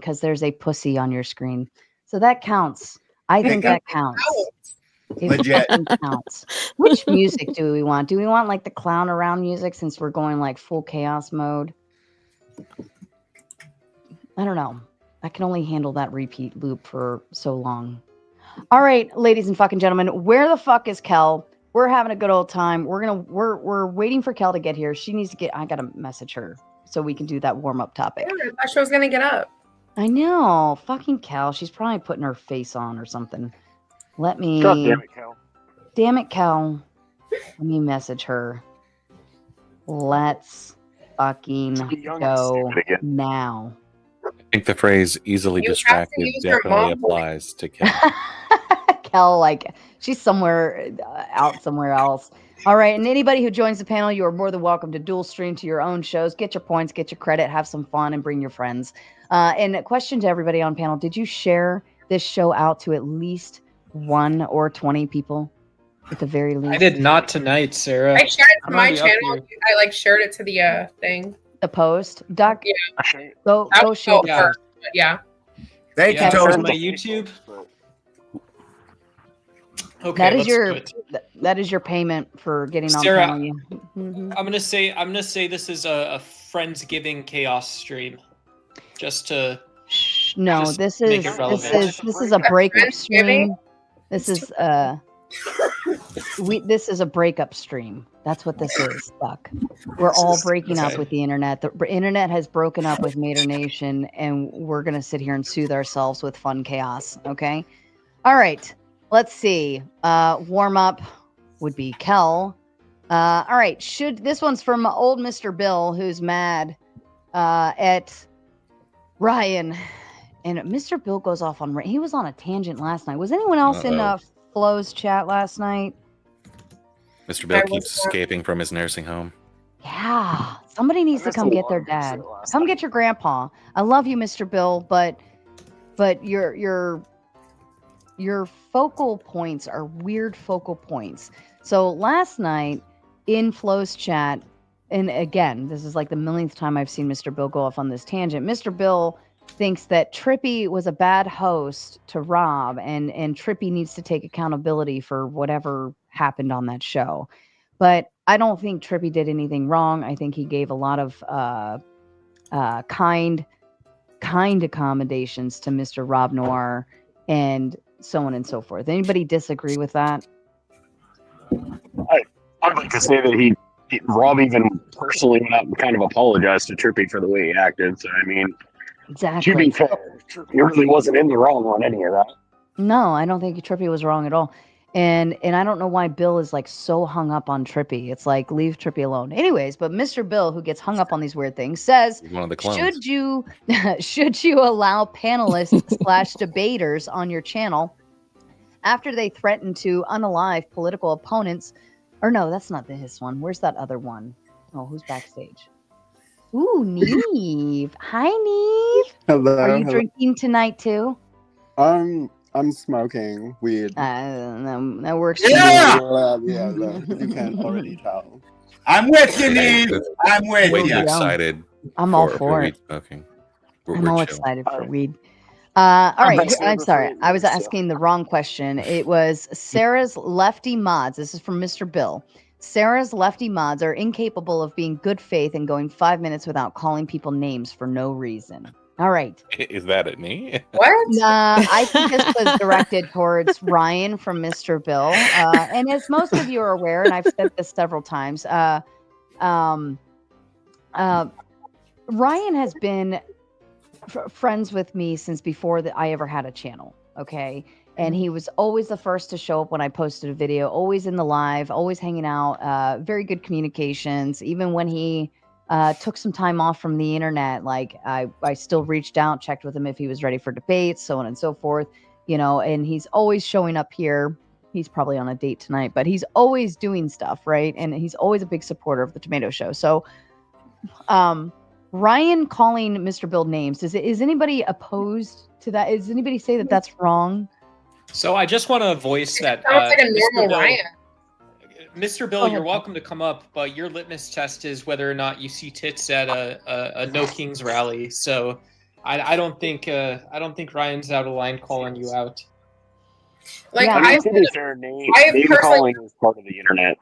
because there's a pussy on your screen. So that counts. I think that counts. It fucking counts. Which music do we want? Do we want like the clown around music since we're going like full chaos mode? I don't know. I can only handle that repeat loop for so long. All right, ladies and fucking gentlemen, where the fuck is Kel? We're having a good old time. We're waiting for Kel to get here. She needs to get. I gotta message her so we can do that warm up topic. I thought she was gonna get up. I know, fucking Kel. She's probably putting her face on or something. Let me. God damn it, Kel. Damn it, Kel. Let me message her. Let's fucking go now. I think the phrase "easily distracted" definitely applies to Kel. Kel, like she's somewhere out somewhere else. All right, and anybody who joins the panel, you are more than welcome to dual stream to your own shows. Get your points, get your credit, have some fun, and bring your friends. And a question to everybody on panel: did you share this show out to at least 1 or 20 people, at the very least? I did not tonight, Sarah. I shared it to my channel. I like shared it to the thing. The post, Duck. Yeah. Go share the post. Yeah. Thank you, Total. Total. My YouTube. Okay, that is your payment for getting on Sarah, panel. I'm gonna say this is a Friendsgiving chaos stream, just to. No, this is a breakup stream. This is this is a breakup stream. That's what this is, Duck. We're all breaking up with the internet. The internet has broken up with Mater Nation, and we're gonna sit here and soothe ourselves with fun chaos. Okay. All right. Let's see. Warm up would be Kel. All right. This one's from old Mr. Bill, who's mad at Ryan. And Mr. Bill goes off on. He was on a tangent last night. Was anyone else in Flo's chat last night? Mr. Bill keeps escaping from his nursing home. Yeah. Somebody needs to come get their dad. Come get your grandpa. I love you, Mr. Bill, but your focal points are weird focal points. So last night in Flo's chat, and again, this is like the millionth time I've seen Mr. Bill go off on this tangent. Mr. Bill thinks that Trippy was a bad host to Rob, and Trippy needs to take accountability for whatever happened on that show. But I don't think Trippy did anything wrong. I think he gave a lot of kind accommodations to Mr. Rob Noir and so on and so forth. Anybody disagree with that? I'd like to say that Rob even personally went out and kind of apologized to Trippy for the way he acted. So, I mean, exactly. To be fair, he really wasn't in the wrong on any of that. No, I don't think Trippy was wrong at all. And I don't know why Bill is like so hung up on Trippy. It's like, leave Trippy alone. Anyways, but Mr. Bill, who gets hung up on these weird things, says, one of the clones. should you allow panelists / debaters on your channel after they threaten to unalive political opponents? Or no, that's not his one. Where's that other one? Oh, who's backstage? Ooh, Neve. Hi, Neve. Hello. Are you drinking tonight too? I'm smoking weed. That works. Yeah! Yeah, you can already tell. I'm with you, Neve. I'm with Way you. too excited. I'm all for it. weed smoking. I'm all excited for weed. All right. I'm sorry. I was asking the wrong question. It was Sarah's lefty mods. This is from Mr. Bill. Sarah's lefty mods are incapable of being good faith and going 5 minutes without calling people names for no reason. All right. Is that at me? What? I think this was directed towards Ryan from Mr. Bill. And as most of you are aware, and I've said this several times, Ryan has been friends with me since before I ever had a channel. Okay. And he was always the first to show up when I posted a video, always in the live, always hanging out, very good communications. Even when he took some time off from the internet, like I still reached out, checked with him if he was ready for debates, so on and so forth, and he's always showing up here. He's probably on a date tonight, but he's always doing stuff, right? And he's always a big supporter of the Tomato Show. So, Ryan calling Mr. Bill names, is anybody opposed to that? Does anybody say that that's wrong? So I just want to voice that. Sounds like a normal Ryan. Mr. Bill, you're welcome to come up, but your litmus test is whether or not you see tits at a No Kings rally. So I don't think Ryan's out of line calling you out. Like Yeah, I mean, I've to be fair, name personally calling is part of the internet.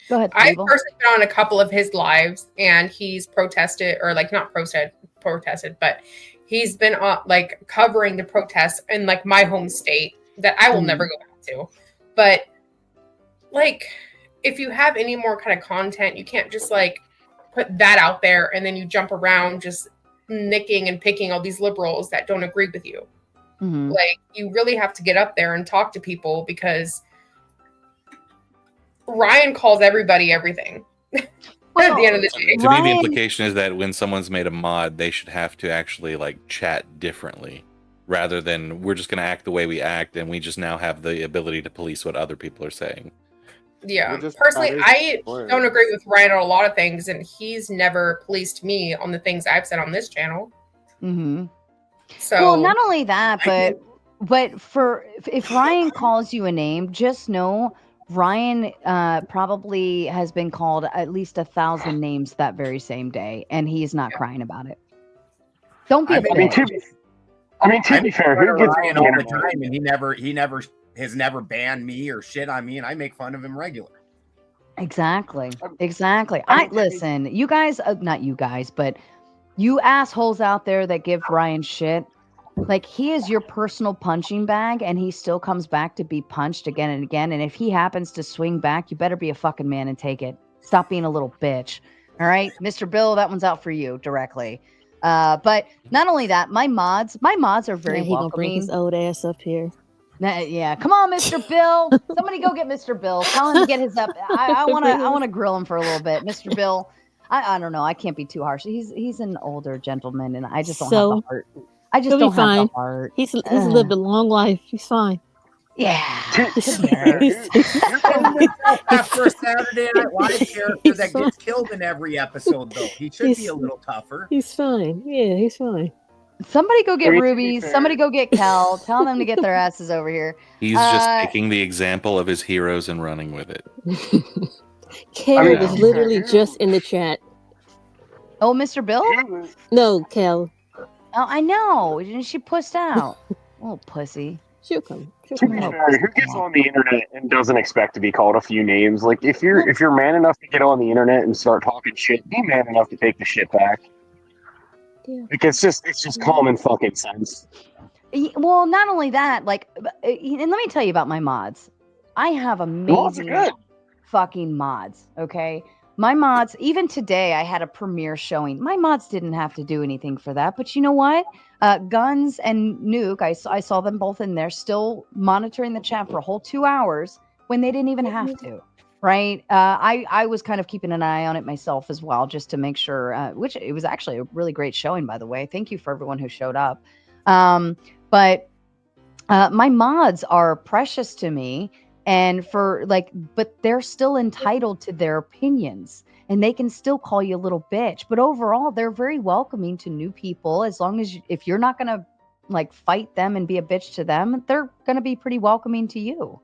Go ahead, I've Fable. personally been on a couple of his lives, and he's protested, or like not protested, but he's been like covering the protests in like my home state that I will never go back to. But like, if you have any more kind of content, you can't just like put that out there and then you jump around just nicking and picking all these liberals that don't agree with you. Mm-hmm. Like, you really have to get up there and talk to people, because Ryan calls everybody everything. Well, at the end of the day. To me, the Ryan- implication is that when someone's made a mod, they should have to actually like chat differently, rather than we're just going to act the way we act, and we just now have the ability to police what other people are saying. Yeah. We're just Personally, better I supporters. don't agree with Ryan on a lot of things, and he's never policed me on the things I've said on this channel. Mm-hmm. So Well, not only that, but for if Ryan calls you a name, just know Ryan probably has been called at least 1,000 names that very same day, and he's not crying about it. Don't be a I mean, bitch. To be fair, who gets Ryan on all the the internet? time, and he never has never banned me or shit on me, and I make fun of him regular. Exactly. I I mean, listen, you guys, not you guys, but you assholes out there that give Ryan shit. Like, he is your personal punching bag, and he still comes back to be punched again and again. And if he happens to swing back, you better be a fucking man and take it. Stop being a little bitch. All right, Mr. Bill, that one's out for you directly. But not only that, my mods are very he gonna bring welcoming. his old ass up here. Yeah, come on, Mr. Bill. Somebody go get Mr. Bill. Tell him to get his up. I want to grill him for a little bit, Mr. Bill. I don't know. I can't be too harsh. He's an older gentleman, and I just don't have the heart. I just he'll don't be have fine. the heart. He's lived a long life. He's fine. Yeah. After a Saturday Night Live character that gets killed in every episode, though, he should be a little tougher. He's fine. Yeah, he's fine. Somebody go get I mean, to be Ruby. fair- Somebody go get Cal. Tell them to get their asses over here. He's just taking the example of his heroes and running with it. Kel mean, was literally just in the chat. Oh, Mr. Bill? No, Kel. Oh, I know. She pussed out. Little pussy. She'll come. She'll To come be out. fair, who gets on the internet and doesn't expect to be called a few names? Like, if you're man enough to get on the internet and start talking shit, be man enough to take the shit back. Yeah. Like, it's just common fucking sense. Well, not only that, like, and let me tell you about my mods. I have Mods are amazing good. fucking mods, okay? My mods, even today, I had a premiere showing. My mods didn't have to do anything for that, but you know what? Guns and Nuke, I saw them both in there, still monitoring the chat for a whole 2 hours when they didn't even have to, right? I was kind of keeping an eye on it myself as well, just to make sure, which it was actually a really great showing, by the way. Thank you for everyone who showed up. But my mods are precious to me. And but they're still entitled to their opinions, and they can still call you a little bitch. But overall, they're very welcoming to new people. As long as if you're not going to like fight them and be a bitch to them, they're going to be pretty welcoming to you.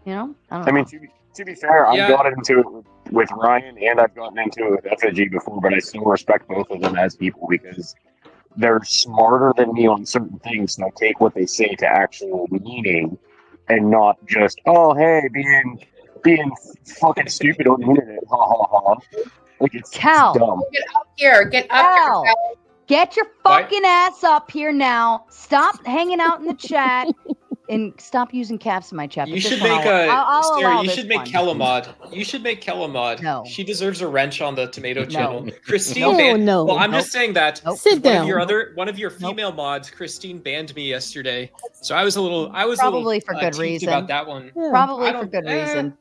You know? I mean, to be fair, Yeah. I've gotten into it with Ryan and I've gotten into it with FNG before, but I still respect both of them as people because they're smarter than me on certain things. So I take what they say to actual meaning and not just, oh, hey, being fucking stupid on the internet. Ha ha ha. Like, it's Cal. dumb. get up here. Get up Cal. here. Get your fucking ass up here now. Stop hanging out in the chat and stop using caps in my chat. You But this should one make I'll Sarah, allow you this should make one. Kel a mod. You should make Kel a mod. No. She deserves a wrench on the tomato channel. Christine Hell banned. no. Well, I'm Nope. just saying that. Nope. Sit down. One of your female mods, Christine, banned me yesterday. So I was Probably a little for good teased reason. about that one. Yeah. Probably I for don't- good reason.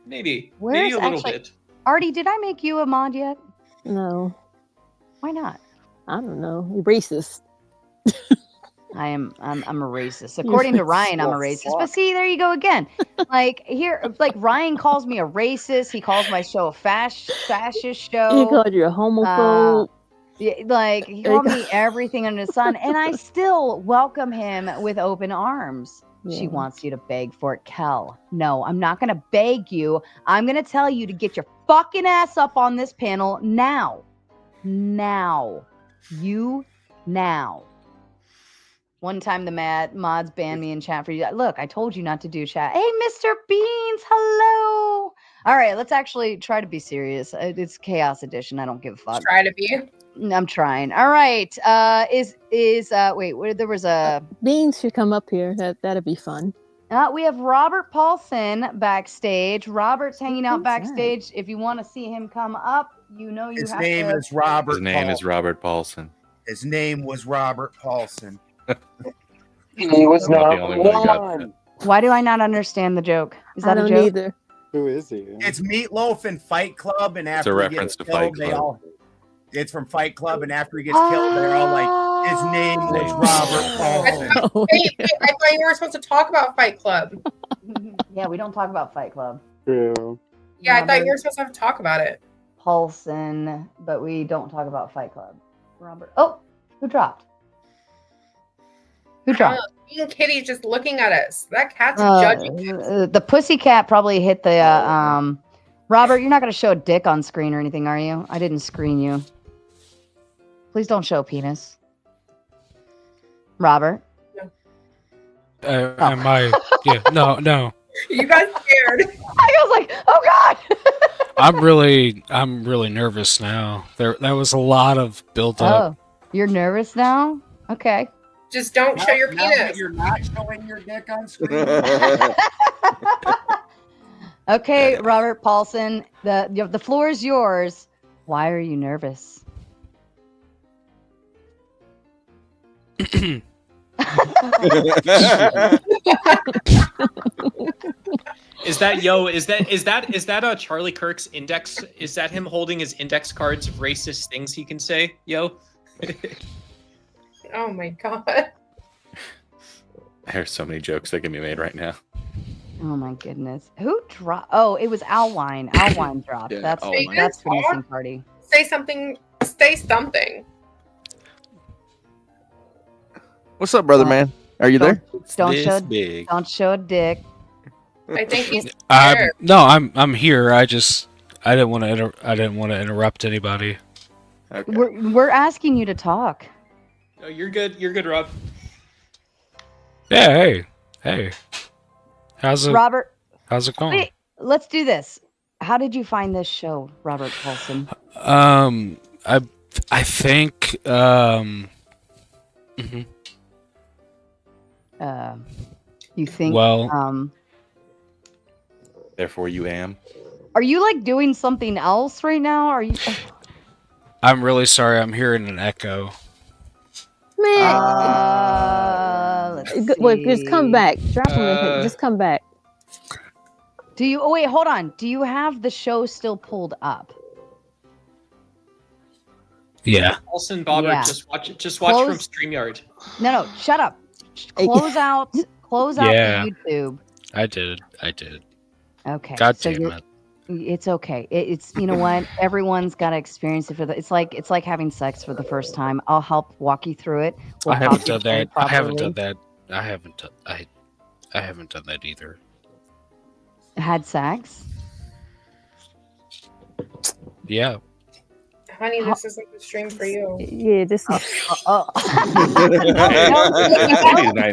Maybe Where's a little actually- bit. Artie, did I make you a mod yet? No, Why not? I don't know. You're racist. I'm a racist. According to Ryan, I'm a Well, racist. fuck. But see, there you go again. Like Ryan calls me a racist. He calls my show a fascist He show. called you a homophobe. Yeah, like he called me everything under the sun, and I still welcome him with open arms. She Yeah. wants you to beg for it, Kel. No, I'm not gonna beg you. I'm gonna tell you to get your fucking ass up on this panel now. Now. You now. One time the mods banned me in chat for you. Look, I told you not to do chat. Hey, Mr. Beans, hello. All right, let's actually try to be serious. It's Chaos Edition. I don't give a fuck. Try to be. I'm trying. All right. Wait, there was a Beans should come up here. That'd be fun. we have Robert Paulson backstage. Robert's hanging out Who's that? backstage. If you want to see him come up, you know you His have name to. is Robert. His name is Paulson. Robert Paulson. His name was Robert Paulson. He was I'm not not the only one who got one. Why do I not understand the joke? Is I that a don't joke? either. Who is he? It's Meatloaf in Fight Club, and after a he reference gets to Fight killed, they Club. all. It's from Fight Club, and after he gets killed, they're all like, "His name was Robert Paulson." Oh, Wait, I thought you were supposed to talk about Fight Club. Yeah, we don't talk about Fight Club. True. Yeah, I thought Robert you were supposed to have to talk about it. Paulson, but we don't talk about Fight Club. Robert. Oh, who dropped? Who dropped? Me and Kitty's just looking at us. That cat's judging. The pussycat probably hit the. Robert, you're not going to show a dick on screen or anything, are you? I didn't screen you. Please don't show a penis. Robert. Am I? Yeah, no. You got scared. I was like, oh God. I'm really nervous now. That was a lot of build up. Oh, you're nervous now? Okay. Just don't show your Now that penis. you're not showing your dick on screen. Okay, Robert Paulson, the floor is yours. Why are you nervous? Is that a Charlie Kirk's index? Is that him holding his index cards of racist things he can say, yo? Oh my god. There's so many jokes that can be made right now. Oh my goodness. Who dropped? Oh, it was Alwine. Alwine dropped. Yeah, That's Alwine. that's the missing party. Say something. Say something. What's up, brother man? Are you there? Don't This show big. don't show a dick. I think he's I'm scared. no, I'm here. I didn't want to interrupt anybody. Okay. We're asking you to talk. No, you're good. You're good, Rob. Yeah, hey. How's it Robert, going? wait, let's do this. How did you find this show, Robert Paulson? I think mhm. You think Well- Therefore, you am. are you like doing something else right now? Are you I'm really sorry. I'm hearing an echo. man. let's Wait, just come see. back. Drop him in here. Just come back. Do you wait, hold on. Do you have the show still pulled up? Yeah. Paulson Bobber, Yeah. just watch it. Just watch from Close- StreamYard. No, shut up. Hey. Close out Yeah. the YouTube. I did. Okay. God so damn you're- it. It's okay. It's you know what? Everyone's got to experience it it's like having sex for the first time. I'll help walk you through it. We'll I haven't talk you done through it that. I haven't properly. done that. I haven't done that either. Had sex? Yeah. Honey, this isn't the stream for you. Yeah, this is. Oh.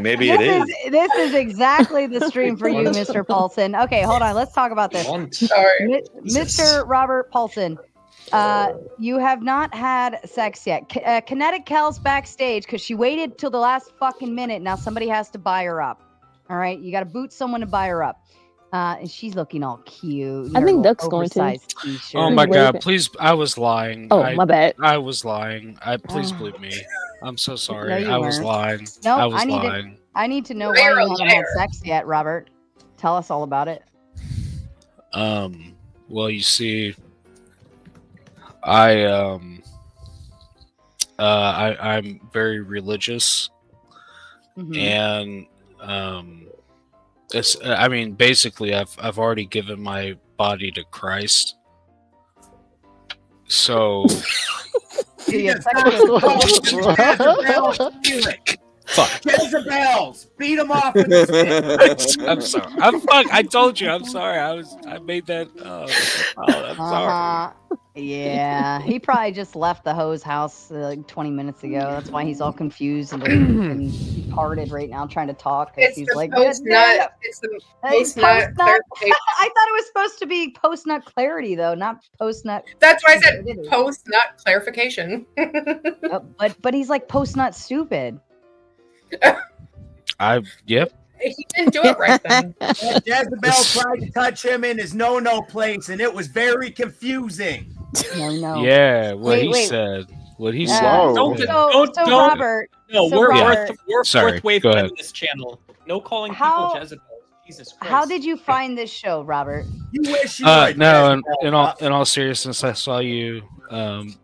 Maybe it is. This is exactly the stream for you, Mr. Paulson. Okay, hold on. Let's talk about this. Sorry. Mr. Robert Paulson, you have not had sex yet. Kinetic Kel's backstage because she waited till the last fucking minute. Now somebody has to buy her up. All right, you got to boot someone to buy her up. And she's looking all cute. I Her think little Duck's going to. oversized T-shirt. Oh my Wait a god, minute. please, I was lying. Oh, my bad. I was lying. Please believe me. I'm so sorry. No, you I was weren't. lying. No, I was I need to- lying. I need to know why You're you a haven't had liar. sex yet, Robert. Tell us all about it. Well, you see, I'm very religious, Mhm. and it's. I mean, basically, I've already given my body to Christ. So Do you have sex Jezebels, fuck. Jezebels, beat them off with the stick. I'm sorry. I told you. I'm sorry. I made that. I'm sorry. Yeah, he probably just left the hose house like 20 minutes ago. That's why he's all confused and retarded right now, trying to talk. 'Cause It's he's the like, post nut. It's the post nut. I thought it was supposed to be post nut clarity, though, not post nut. That's why I said post nut clarification. But he's like post nut stupid. Yep. He didn't do it right then. Jezebel tried to touch him in his no place, and it was very confusing. No. Yeah, what Wait, he wait. said. What he Yeah. said. Don't- So Robert. No, so we're Robert, we're Sorry, fourth wave go ahead. on this channel. No calling How- people Jezebel. Jesus Christ. How did you find this show, Robert? You wish you No, would. Jezebel. in all seriousness, I saw you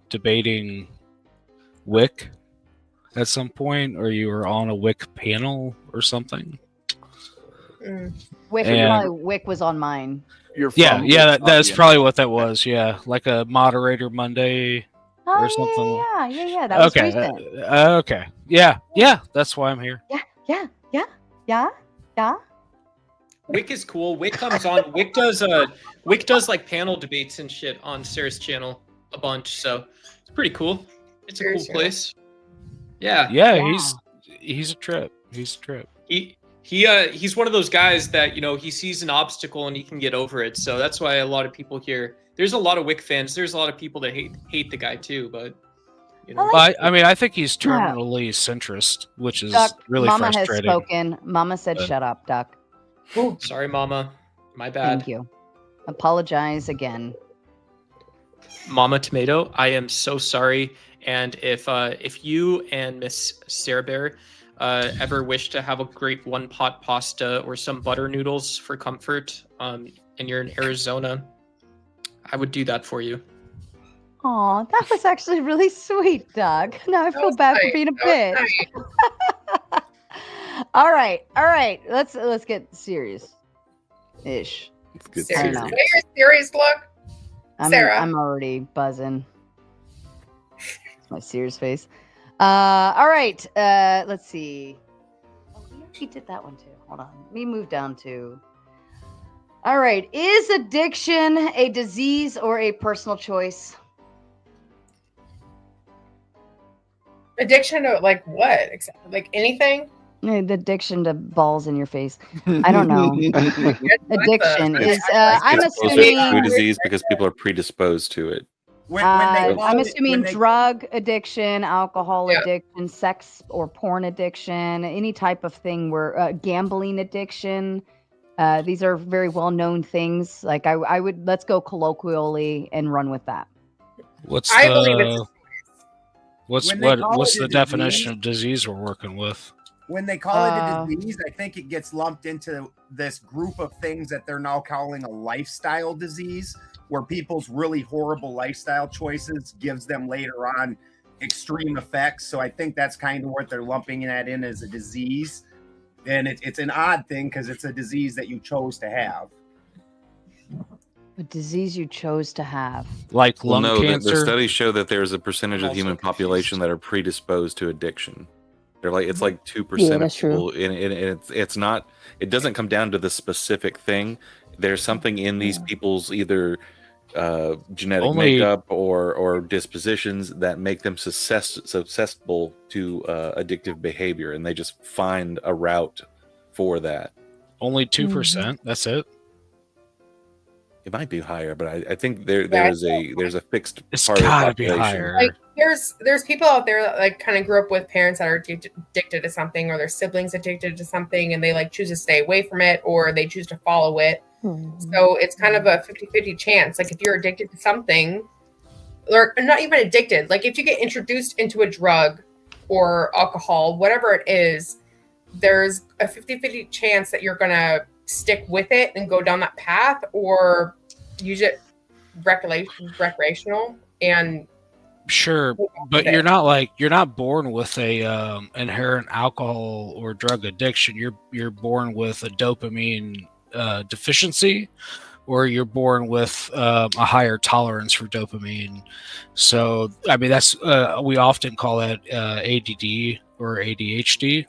debating Wick at some point, or you were on a Wick panel or something. Wick was on mine. That's probably what that was. Yeah, like a moderator Monday or something. Yeah. That was Okay, recent. okay, yeah. That's why I'm here. Yeah. Wick is cool. Wick comes on. Wick does like panel debates and shit on Sarah's channel a bunch. So it's pretty cool. It's a cool place. Yeah. Yeah, he's a trip. He's a trip. He's one of those guys that he sees an obstacle and he can get over it. So that's why a lot of people here. There's a lot of Wick fans. There's a lot of people that hate the guy too. But I think he's terminally centrist, which is Duck, really Mama frustrating. has spoken. Mama said, "Shut up, Duck." Ooh, sorry, Mama. My bad. Thank you. Apologize again. Mama Tomato, I am so sorry. And if you and Miss Sarah Bear ever wish to have a great one pot pasta or some butter noodles for comfort, and you're in Arizona, I would do that for you. Aw, that was actually really sweet, Doug. Now I feel bad for being a bitch. All right. Let's get serious. Ish. Let's I don't know. Your serious look, Sarah. I'm already buzzing. It's my serious face. All right. Let's see. Oh, he did that one too. Hold on. Let me move down to. All right. Is addiction a disease or a personal choice? Addiction to like what? Like anything? The addiction to balls in your face. I don't know. Addiction is. I'm It's closer to assuming. disease because people are predisposed to it. I'm assuming drug addiction, alcohol Yeah. addiction, sex or porn addiction, any type of thing where gambling addiction. These are very well known things. Like I would let's go colloquially and run with that. I believe it's What's When they call what's it a the definition disease- of disease we're working with? When they call it a disease, I think it gets lumped into this group of things that they're now calling a lifestyle disease, where people's really horrible lifestyle choices gives them later on extreme effects. So I think that's kind of what they're lumping that in as a disease. And it's an odd thing because it's a disease that you chose to have. A disease you chose to have. Like Well, lung no, the cancer. studies show that there's a percentage of the human population that are predisposed to addiction. They're like it's like 2% of that's true. people, and it's not. It doesn't come down to the specific thing. There's something in these people's either genetic Only- makeup or dispositions that make them susceptible to addictive behavior, and they just find a route for that. Only 2%. That's it. It might be higher, but I think there's a fixed It's part of the gotta be population. higher. like there's people out there that like kind of grew up with parents that are addicted to something, or their siblings addicted to something, and they like choose to stay away from it, or they choose to follow it. So it's kind of a 50-50 chance. Like if you're addicted to something, or not even addicted, like if you get introduced into a drug or alcohol, whatever it is, there's a 50-50 chance that you're gonna stick with it and go down that path, or use it recreational and Sure, but you're not born with a inherent alcohol or drug addiction. You're born with a dopamine deficiency, or you're born with a higher tolerance for dopamine. So I mean that's we often call that ADD or ADHD.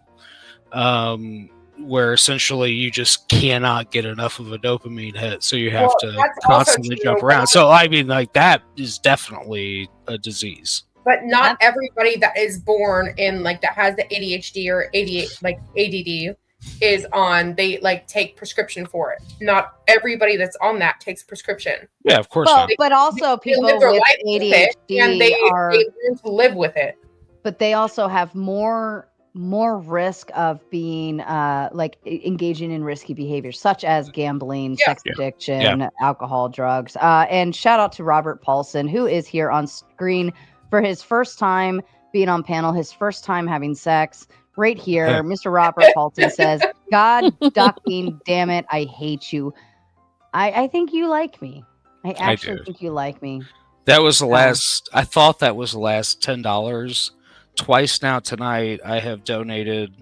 where essentially you just cannot get enough of a dopamine hit, so you have Well, to that's also constantly true. jump around. So I mean, like that is definitely a disease. But not everybody that is born in like that has the ADHD or ADD is on. They like take prescription for it. Not everybody that's on that takes prescription. Yeah, of course Well, not. but also They people live their with life with it, ADHD and they are, learn to live with it. but they also have more risk of being engaging in risky behaviors such as gambling, sex addiction, alcohol, drugs. And shout out to Robert Paulson, who is here on screen for his first time being on panel, his first time having sex. Right here, Mr. Robert Paulson says, "God ducking, damn it, I hate you." I think you like me. I actually think you like me. That was the last. I thought that was the last $10. Twice now tonight, I have donated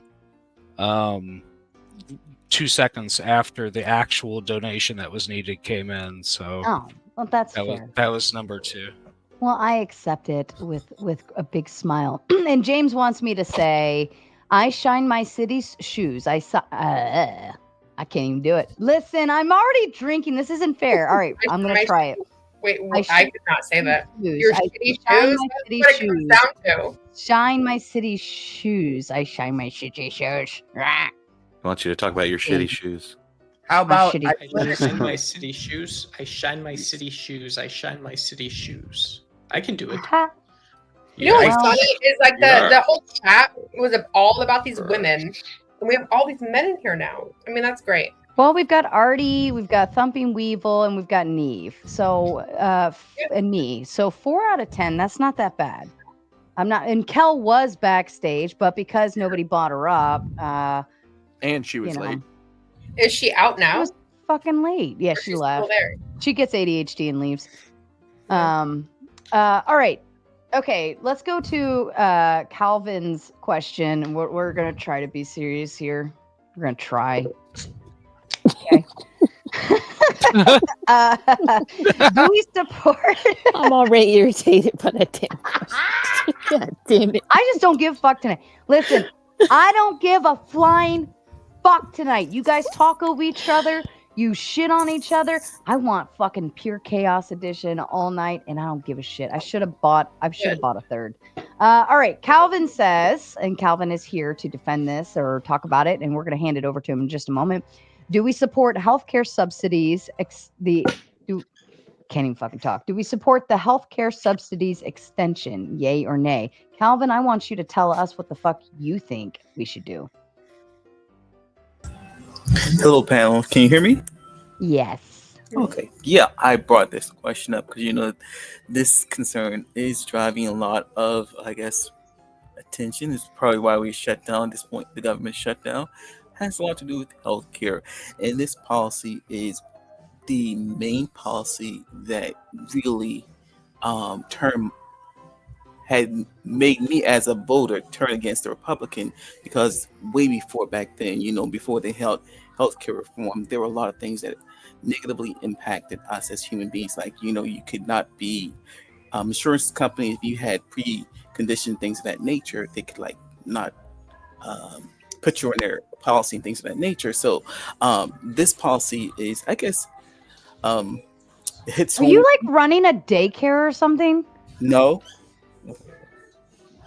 2 seconds after the actual donation that was needed came in. So well, that's fair. That was number 2. Well, I accept it with a big smile. And James wants me to say, "I shine my city's shoes." I can't even do it. Listen, I'm already drinking. This isn't fair. All right, I'm gonna try it. Wait, I could not say that. Your city shine shoes. my city That's what it shoes. comes down to. Shine my city shoes. I shine my city shoes. Rah. I want you to talk about your shitty shoes. How about I shine my city shoes? I shine my city shoes. I shine my city shoes. I can do it. You know what's funny is like Yeah. the whole chat was all about these women, and we have all these men in here now. I mean, that's great. Well, we've got Artie, we've got Thumping Weevil, and we've got Neve. So, and me. So 4 out of 10. That's not that bad. I'm not. And Kel was backstage, but because nobody bought her up, and she was late. Is she out now? She was fucking late. Yeah, she she's left. still there? She gets ADHD and leaves. All right. Okay, let's go to Calvin's question. We're gonna try to be serious here. We're gonna try. Okay. Do we support? I'm already irritated by that damn question. God damn it. I just don't give a fuck tonight. Listen, I don't give a flying fuck tonight. You guys talk over each other. You shit on each other. I want fucking pure chaos edition all night, and I don't give a shit. I should have bought a third. All right. Calvin says, and Calvin is here to defend this or talk about it, and we're going to hand it over to him in just a moment. Do we support healthcare subsidies? Can't even fucking talk. Do we support the healthcare subsidies extension? Yay or nay? Calvin, I want you to tell us what the fuck you think we should do. Hello, panel. Can you hear me? Yes. Okay. Yeah, I brought this question up because, this concern is driving a lot of, I guess, attention. It's probably why we shut down at this point. The government shutdown has a lot to do with healthcare. And this policy is the main policy that really had made me as a voter turn against the Republican, because way before back then, before they held healthcare reform, there were a lot of things that negatively impacted us as human beings. Like, you could not be insurance companies, if you had pre-conditioned things of that nature, they could not put you in their policy and things of that nature. So this policy is, I guess, hits Are you running a daycare or something? No.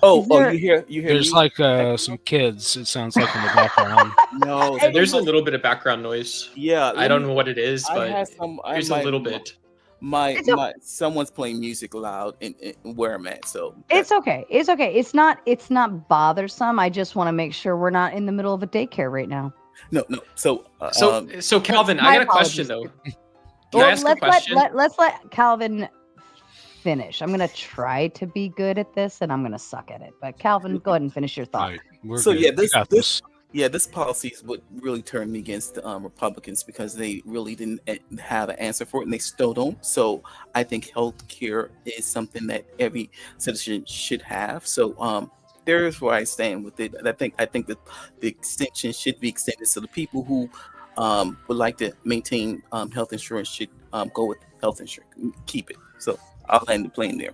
You hear There's some kids, it sounds like, in the background. No, there's a little bit of background noise. Yeah, I don't know what it is, but there's a little bit. My someone's playing music loud and where I'm at, so it's okay. It's okay. It's not bothersome. I just want to make sure we're not in the middle of a daycare right now. No. So Calvin, I got a question though. Can I ask a question? Let's let Calvin finish. I'm gonna try to be good at this, and I'm gonna suck at it. But Calvin, go ahead and finish your thought. This policy is what really turned me against the Republicans, because they really didn't have an answer for it, and they still don't. So I think healthcare is something that every citizen should have. So there's where I stand with it. I think that the extension should be extended, so the people who would like to maintain health insurance should go with health insurance, keep it. So I'll land the plane there.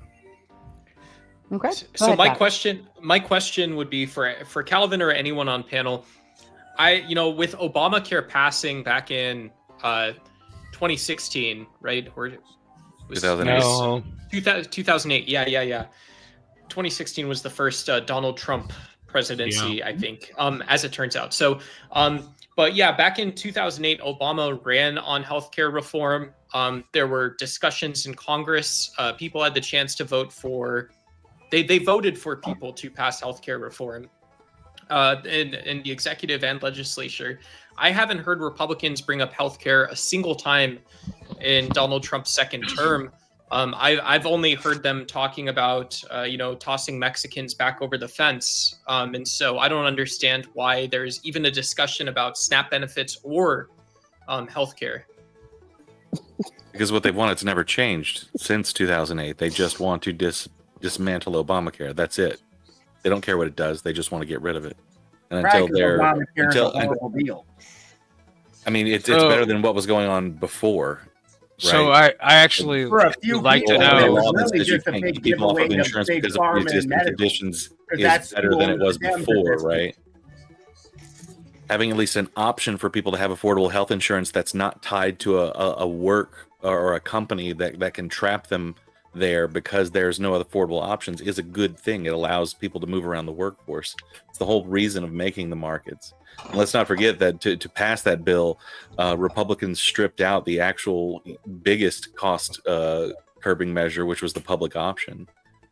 Okay. So my question would be for Calvin or anyone on panel. with Obamacare passing back in 2016, right? Or it was 2008. No. 2008. Yeah. 2016 was the first Donald Trump presidency, I think, as it turns out. So, but yeah, back in 2008, Obama ran on healthcare reform. There were discussions in Congress. People had the chance to vote for. They voted for people to pass healthcare reform in the executive and legislature. I haven't heard Republicans bring up healthcare a single time in Donald Trump's second term. I've only heard them talking about, tossing Mexicans back over the fence. And so I don't understand why there's even a discussion about SNAP benefits or healthcare. Because what they've wanted to never changed since 2008. They just want to dismantle Obamacare. That's it. They don't care what it does. They just want to get rid of it. And until they're deal. I mean, it's better than what was going on before. Right? So I actually would like to know. You can't keep people off of insurance because of pre-existing conditions is better than it was before, right? Having at least an option for people to have affordable health insurance that's not tied to a work or a company that can trap them there because there's no other affordable options is a good thing. It allows people to move around the workforce. It's the whole reason of making the markets. And let's not forget that to pass that bill, Republicans stripped out the actual biggest cost curbing measure, which was the public option.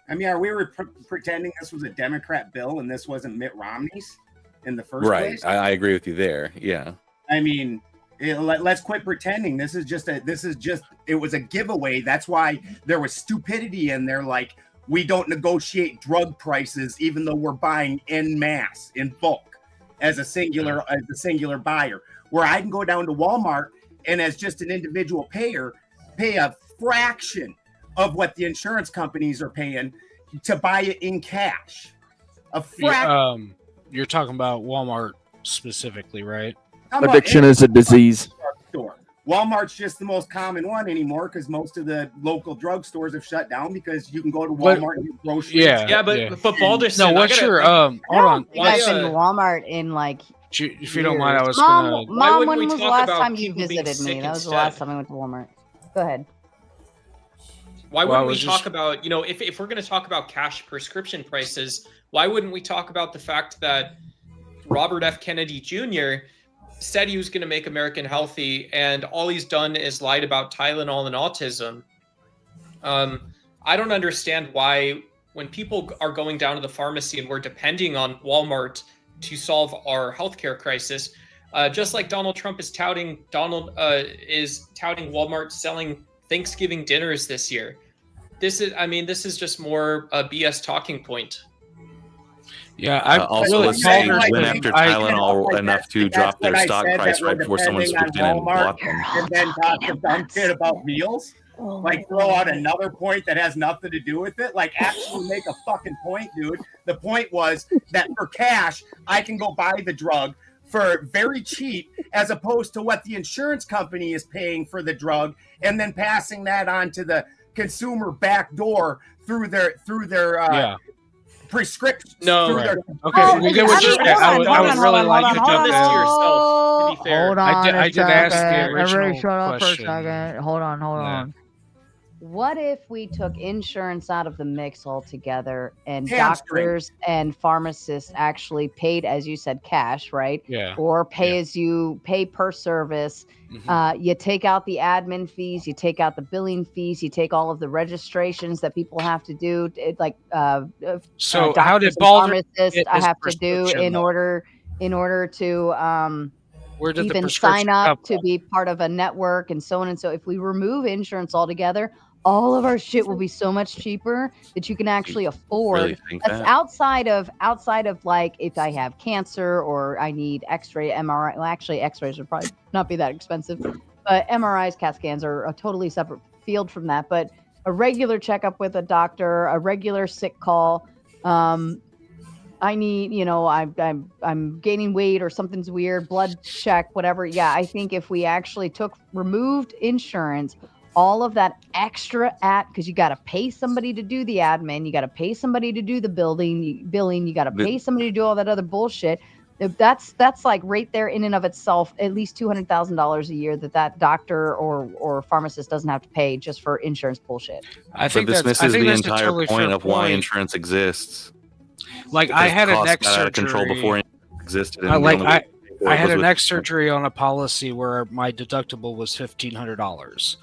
I mean, are we pretending this was a Democrat bill and this wasn't Mitt Romney's in the first place? Right. I agree with you there. Yeah. I mean, let's quit pretending. It was a giveaway. That's why there was stupidity in there. Like, we don't negotiate drug prices, even though we're buying en masse in bulk as a singular buyer, where I can go down to Walmart and as just an individual payer, pay a fraction of what the insurance companies are paying to buy it in cash. A fraction. You're talking about Walmart specifically, right? Addiction is a disease. Store. Walmart's just the most common one anymore because most of the local drugstores have shut down because you can go to Walmart and get groceries. Yeah, but Balderson. No, what's your hold on? I've been to Walmart in like. If you don't mind, I was Mom, gonna. when was the last time you visited me? That was the last time I went to Walmart. Go ahead. Why wouldn't we talk about, if we're going to talk about cash prescription prices, why wouldn't we talk about the fact that Robert F. Kennedy Jr. said he was going to make America healthy, and all he's done is lied about Tylenol and autism? I don't understand why, when people are going down to the pharmacy and we're depending on Walmart to solve our healthcare crisis, just like Donald Trump is touting Walmart selling Thanksgiving dinners this year. This is just more a BS talking point. Yeah, I also really let's say went after Tylenol enough to drop their stock price right before someone swooped in and bought them. And then talk to dumb shit about meals. Like, throw out another point that has nothing to do with it. Like, actually make a fucking point, dude. The point was that for cash, I can go buy the drug for very cheap, as opposed to what the insurance company is paying for the drug, and then passing that on to the consumer back door through their prescription. No, right. Okay, we get what you're saying. I would really like to jump in. To be fair, Hold on, I did ask the original Everybody shut up question. for a second. Hold on. What if we took insurance out of the mix altogether and doctors and pharmacists actually paid, as you said, cash, right? Yeah. Or pay per service. Mm-hmm. You take out the admin fees, you take out the billing fees, you take all of the registrations that people have to do, so how did Balder I have to do in order to Where did even the sign up prescription to be part of a network and so on and so. If we remove insurance altogether, all of our shit will be so much cheaper that you can actually afford. Really think That's that? outside of like if I have cancer or I need X-ray, MRI. Well, actually, X-rays would probably not be that expensive, but MRIs, CAT scans are a totally separate field from that. But a regular checkup with a doctor, a regular sick call. I need, I'm gaining weight or something's weird, blood check, whatever. Yeah, I think if we actually removed insurance, all of that extra because you got to pay somebody to do the admin, you got to pay somebody to do the billing, you got to pay somebody to do all that other bullshit. That's like right there in and of itself, at least $200,000 a year that doctor or pharmacist doesn't have to pay just for insurance bullshit. I think this misses the entire totally point of why insurance exists. Like I had a neck surgery. Out of control before it existed. I had a neck surgery on a policy where my deductible was $1,500.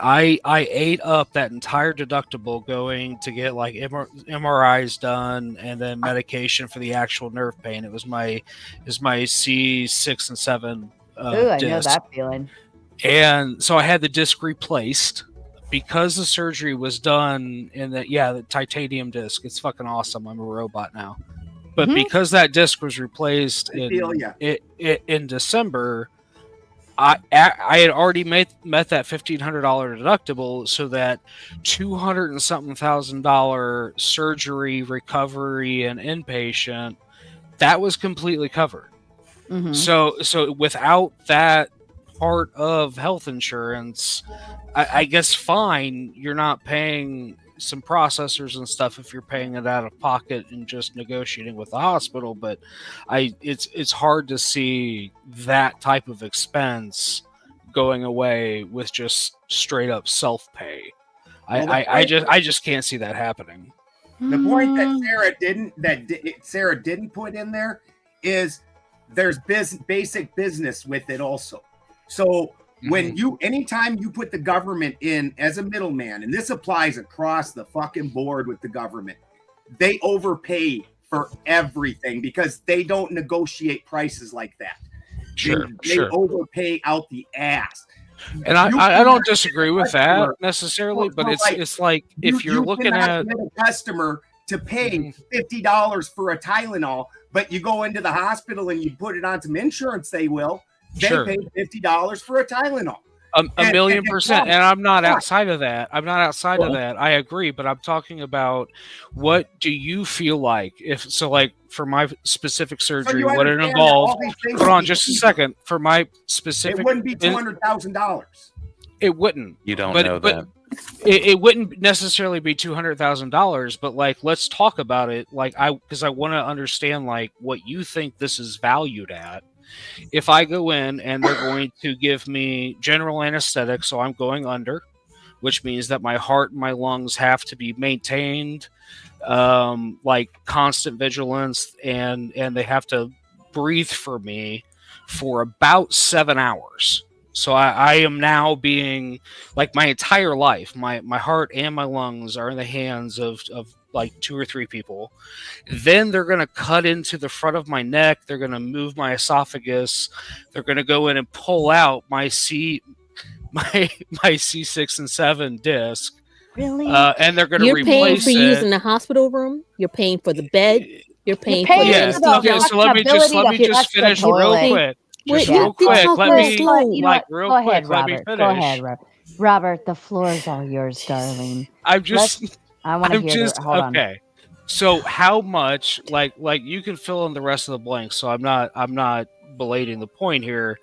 I ate up that entire deductible going to get like MRIs done and then medication for the actual nerve pain. It was my C6 and 7 Ooh, I know that feeling. And so I had the disc replaced because the surgery was done in the titanium disc. It's fucking awesome. I'm a robot now. But because that disc was replaced in December, I had already met that $1,500 deductible, so that $200 and something thousand surgery, recovery, and inpatient, that was completely covered. Mm-hmm. So without that part of health insurance, I guess fine, you're not paying some processors and stuff if you're paying it out of pocket and just negotiating with the hospital, but it's hard to see that type of expense going away with just straight up self-pay. I just can't see that happening. The point that Sarah didn't put in there is there's basic business with it also. So when anytime you put the government in as a middleman, and this applies across the fucking board with the government, they overpay for everything because they don't negotiate prices like that. They overpay out the ass. And I don't disagree with that necessarily, but it's like if you're looking at a customer to pay $50 for a Tylenol, but you go into the hospital and you put it on some insurance, they will. They paid $50 for a Tylenol. A million percent. And I'm not outside of that. I agree. But I'm talking about, what do you feel like like for my specific surgery, what it involved? Hold on just a second. For my specific, it wouldn't be $200,000. It wouldn't. You don't know that. It wouldn't necessarily be $200,000, but like, let's talk about it. Like because I want to understand like what you think this is valued at. If I go in and they're going to give me general anesthetic, so I'm going under, which means that my heart and my lungs have to be maintained, like constant vigilance, and they have to breathe for me for about 7 hours. So I am now being, like, my entire life, my heart and my lungs are in the hands of like 2 or 3 people. Then they're going to cut into the front of my neck. They're going to move my esophagus. They're going to go in and pull out my C6 and 7 disc. Really? And they're going to replace it. You're paying for using the hospital room. You're paying for the bed. You're paying for the okay, so let me just finish real quick. Real quick. Let me finish. Go ahead, Robert. Robert, the floor is all yours, darling. I want to hear it. Hold on. So how much, like you can fill in the rest of the blanks, so I'm not belating the point here.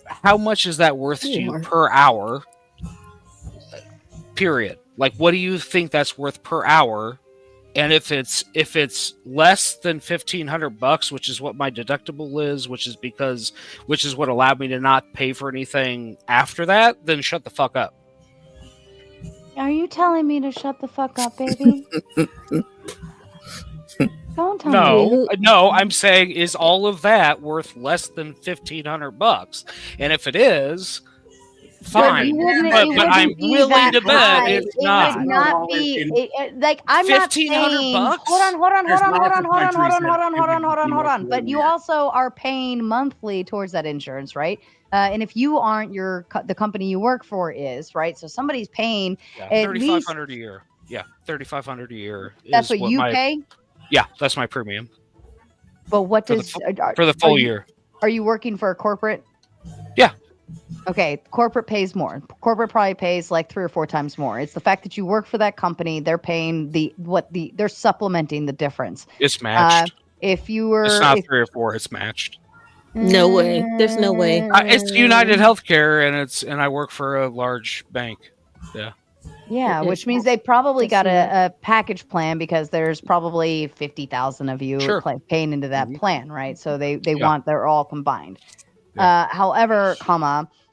How much is that worth to you per hour? Period. Like, what do you think that's worth per hour? And if it's less than $1,500, which is what my deductible is, which is what allowed me to not pay for anything after that, then shut the fuck up. Are you telling me to shut the fuck up, baby? Don't tell me. No, I'm saying, is all of that worth less than $1,500? And if it is, fine. But I'm willing to bet it's not. It would not be like, I'm not saying. $1,500. Hold on. But you also are paying monthly towards that insurance, right? And if you aren't, the company you work for is, right? So somebody's paying $3,500 a year. Yeah, $3,500 a year. That's what you pay? Yeah, that's my premium. But what for does for the full year? Are you working for a corporate? Yeah. Okay, corporate pays more. Corporate probably pays like 3 or 4 times more. It's the fact that you work for that company. They're paying they're supplementing the difference. It's matched. If you were, it's not 3 or 4. It's matched. No way. There's no way. It's United Healthcare, and I work for a large bank. Yeah. Yeah, which means they probably got a package plan because there's probably 50,000 of you paying into that plan, right? So they want, they're all combined. However,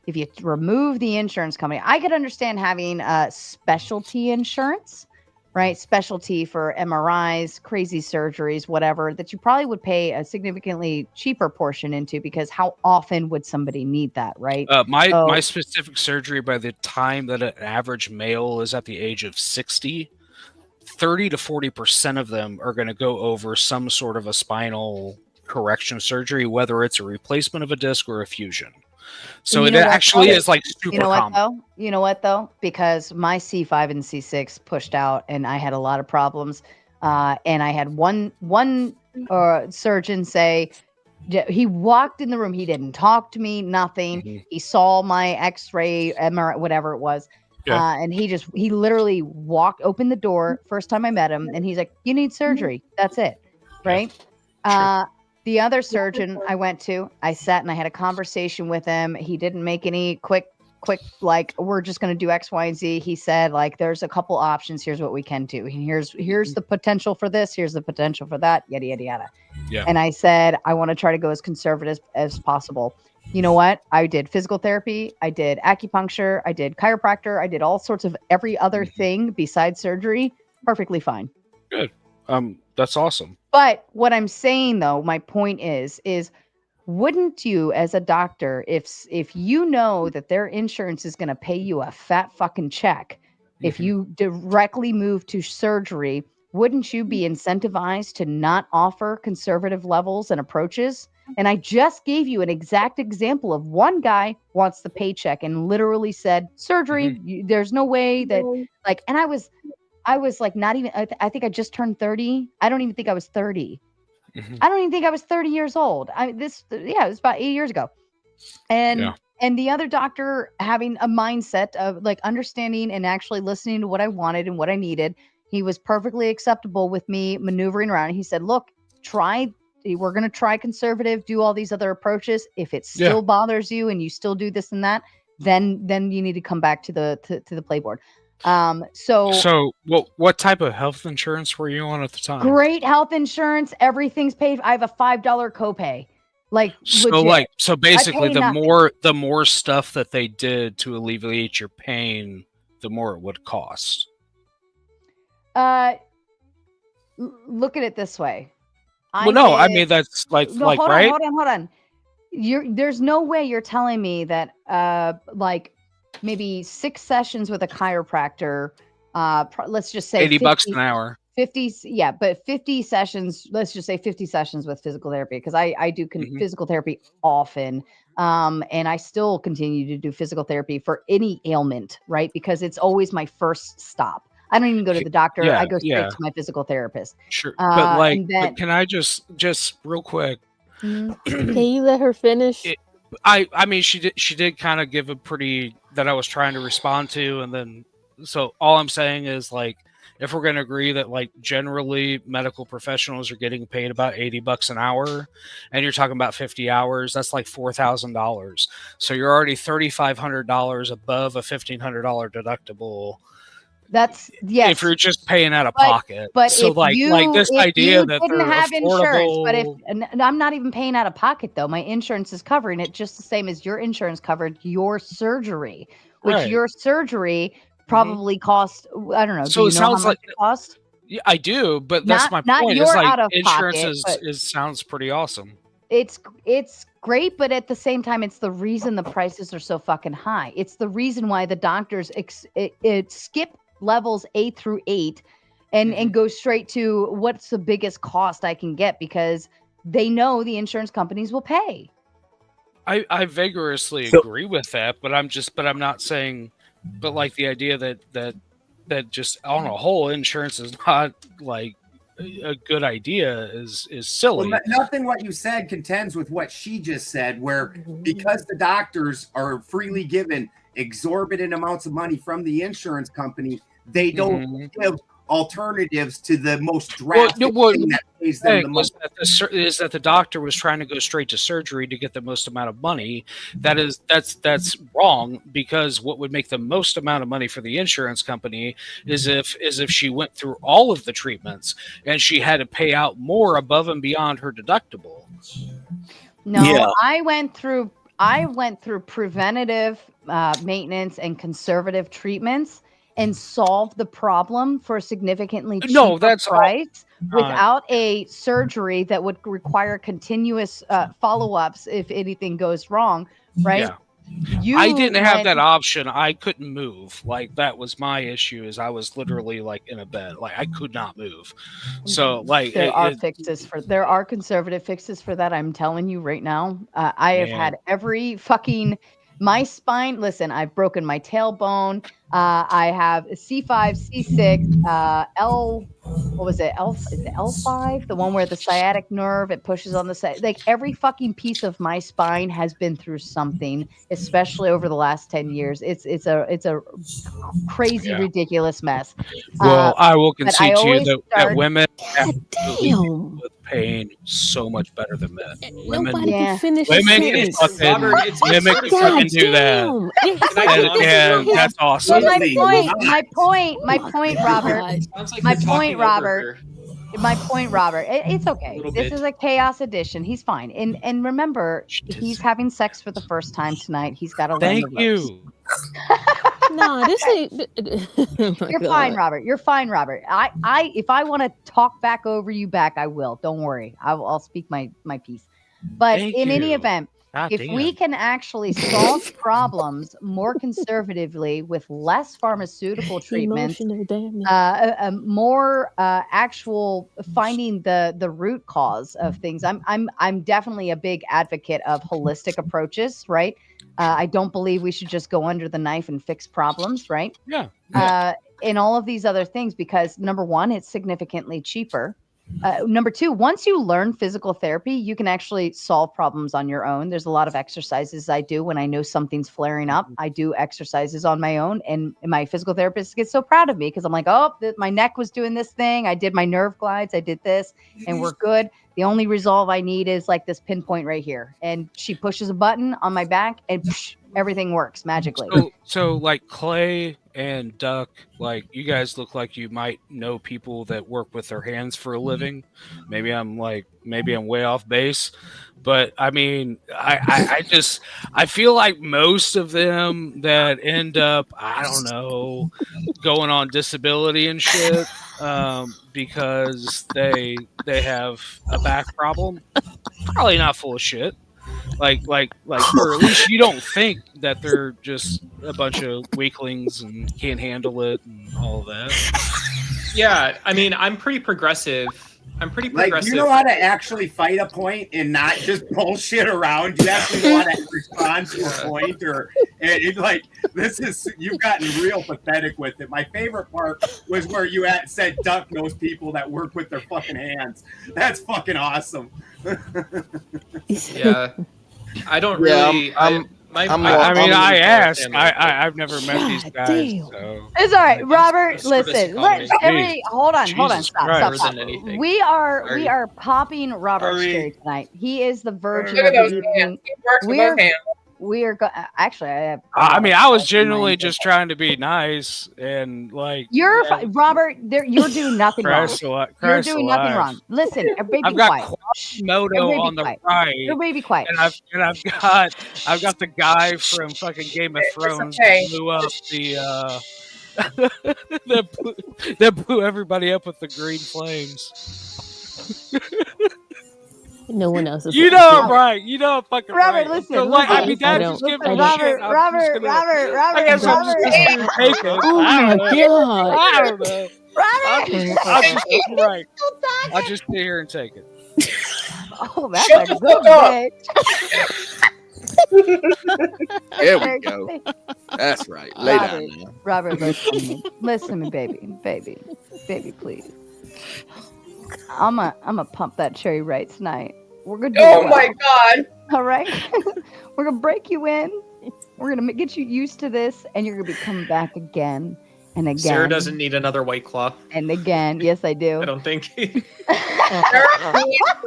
if you remove the insurance company, I could understand having specialty insurance, right? Specialty for MRIs, crazy surgeries, whatever, that you probably would pay a significantly cheaper portion into, because how often would somebody need that, right? My specific surgery, by the time that an average male is at the age of 60, 30 to 40% of them are going to go over some sort of a spinal correction surgery, whether it's a replacement of a disc or a fusion. So it actually is like super common. You know what though? Because my C5 and C6 pushed out, and I had a lot of problems. And I had one surgeon say, he walked in the room. He didn't talk to me, nothing. Mm-hmm. He saw my X-ray, MRI, whatever it was. Yeah. And he literally opened the door first time I met him, and he's like, "You need surgery. That's it." Right. Yeah. Sure. The other surgeon I went to, I sat and I had a conversation with him. He didn't make any quick, like, we're just going to do X, Y, and Z. He said, like, there's a couple options. Here's what we can do. Here's the potential for this. Here's the potential for that. Yada, yada, yada. Yeah. And I said, I want to try to go as conservative as possible. You know what? I did physical therapy. I did acupuncture. I did chiropractor. I did all sorts of every other thing besides surgery. Perfectly fine. Good. That's awesome. But what I'm saying, though, my point is wouldn't you, as a doctor, if you know that their insurance is going to pay you a fat fucking check, if you directly move to surgery, wouldn't you be incentivized to not offer conservative levels and approaches? And I just gave you an exact example of one guy wants the paycheck and literally said, surgery, there's no way that, like, and I was like, not even, I think I just turned 30. I don't even think I was 30. Mm-hmm. I don't even think I was 30 years old. It was about 8 years ago. And the other doctor having a mindset of like understanding and actually listening to what I wanted and what I needed. He was perfectly acceptable with me maneuvering around. He said, look, we're going to try conservative, do all these other approaches. If it still bothers you and you still do this and that, then you need to come back to the playboard. So what type of health insurance were you on at the time? Great health insurance. Everything's paid. I have a $5 copay. So basically the more stuff that they did to alleviate your pain, the more it would cost. Look at it this way. I mean, that's right. Hold on. There's no way you're telling me that, maybe 6 sessions with a chiropractor, let's just say $80 an hour. 50, but 50 sessions, let's just say 50 sessions with physical therapy, because I do physical therapy often. And I still continue to do physical therapy for any ailment, right? Because it's always my first stop. I don't even go to the doctor. I go straight to my physical therapist. Sure. But can I just real quick? Can you let her finish? I mean, she did kind of give a pretty that I was trying to respond to, and then so all I'm saying is, like, if we're going to agree that, like, generally medical professionals are getting paid about $80 an hour, and you're talking about 50 hours, that's like $4,000. So you're already $3,500 above a $1,500 deductible. That's if you're just paying out of pocket. But so like this idea that didn't they're have affordable... insurance, but I'm not even paying out of pocket though. My insurance is covering it just the same as your insurance covered your surgery, which your surgery probably cost. I don't know. So it sounds like it cost. Yeah, I do, but that's my point. It's like insurance sounds pretty awesome. It's great, but at the same time, it's the reason the prices are so fucking high. It's the reason why the doctors skip levels 8 through 8 and go straight to what's the biggest cost I can get, because they know the insurance companies will pay. I vigorously agree with that, but I'm not saying, but like the idea that just on a whole insurance is not like a good idea is silly. Well, nothing what you said contends with what she just said, where because the doctors are freely given exorbitant amounts of money from the insurance company, they don't give alternatives to the most drastic thing that pays them the most. Is that the doctor was trying to go straight to surgery to get the most amount of money. That's wrong, because what would make the most amount of money for the insurance company is if she went through all of the treatments and she had to pay out more above and beyond her deductible. No, I went through preventative maintenance and conservative treatments and solved the problem for a significantly cheaper price without a surgery that would require continuous follow-ups if anything goes wrong, right? Yeah. I didn't have that option. I couldn't move. Like, that was my issue, is I was literally like in a bed. Like, I could not move. So like there are conservative fixes for that. I'm telling you right now. I have had every fucking my spine. Listen, I've broken my tailbone. I have C5, C6, L. What was it? Is it L5? The one where the sciatic nerve, it pushes on the side. Like, every fucking piece of my spine has been through something, especially over the last 10 years. It's a crazy, ridiculous mess. Well, I will concede to you that women have to deal with pain so much better than men. Women can finish women can fucking do that. And that's awesome. My point, Robert. My point, Robert. It's okay. This is a chaos edition. He's fine. And remember, he's having sex for the first time tonight. He's got to learn. Thank you. No, this ain't. You're fine, Robert. You're fine, Robert. I if I want to talk back over you back, I will. Don't worry. I'll speak my piece. But in any event, if we can actually solve problems more conservatively with less pharmaceutical treatments, more actual finding the root cause of things. I'm definitely a big advocate of holistic approaches, right? I don't believe we should just go under the knife and fix problems, right? Yeah. In all of these other things, because number one, it's significantly cheaper. Number two, once you learn physical therapy, you can actually solve problems on your own. There's a lot of exercises I do when I know something's flaring up. I do exercises on my own, and my physical therapist gets so proud of me because I'm like, oh, my neck was doing this thing. I did my nerve glides. I did this, and we're good. The only resolve I need is like this pinpoint right here. And she pushes a button on my back, and everything works magically. So like Clay and Duck, like, you guys look like you might know people that work with their hands for a living. Maybe I'm way off base, but I mean, I feel like most of them that end up, I don't know, going on disability and shit, because they have a back problem, probably not full of shit. Like, or at least you don't think that they're just a bunch of weaklings and can't handle it and all of that. Yeah, I mean, I'm pretty progressive. Like, you know how to actually fight a point and not just bullshit around. You actually know how to respond to a point, or like, you've gotten real pathetic with it. My favorite part was where you said Duck knows people that work with their fucking hands. That's fucking awesome. Yeah, I don't really. I asked. I've never met these guys. So. It's all right, Robert. Listen, hold on, stop. We are popping Robert's cherry tonight. He is the virgin of the evening. We are actually. I was genuinely just trying to be nice and like. Robert. You're doing nothing wrong. You're doing nothing wrong. Listen, everybody, I've got Quasimodo on the right. Everybody be quiet. And I've got the guy from fucking Game of Thrones that blew up that blew everybody up with the green flames. No one else is. You know I'm right. You know I'm fucking Robert, right. Listen, so, like, I mean, Dad just give me shit. Robert. I guess I'm just gonna take it. Oh my god. I don't know. Robert. I'll just sit here and take it. Oh, that's a good bitch. There we go. That's right. Lay down now. Robert, listen to me, baby, please. I'm gonna pump that cherry right tonight. We're gonna do Oh my god! All right, we're gonna break you in. We're gonna get you used to this, and you're gonna be coming back again. And again, Sarah doesn't need another White Claw. And again, yes, I do. I don't think. We're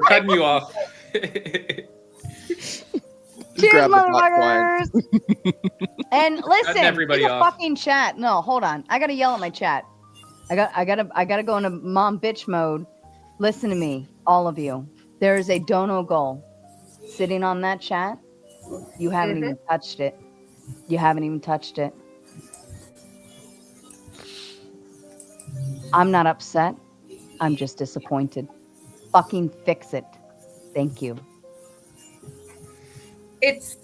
cutting you off. Cheers, motherfuckers! And listen, everybody in the off. fucking chat. No, hold on. I gotta yell at my chat. I gotta go into mom bitch mode. Listen to me, all of you. There is a dono goal sitting on that chat. You haven't even touched it. You haven't even touched it. I'm not upset. I'm just disappointed. Fucking fix it. Thank you. It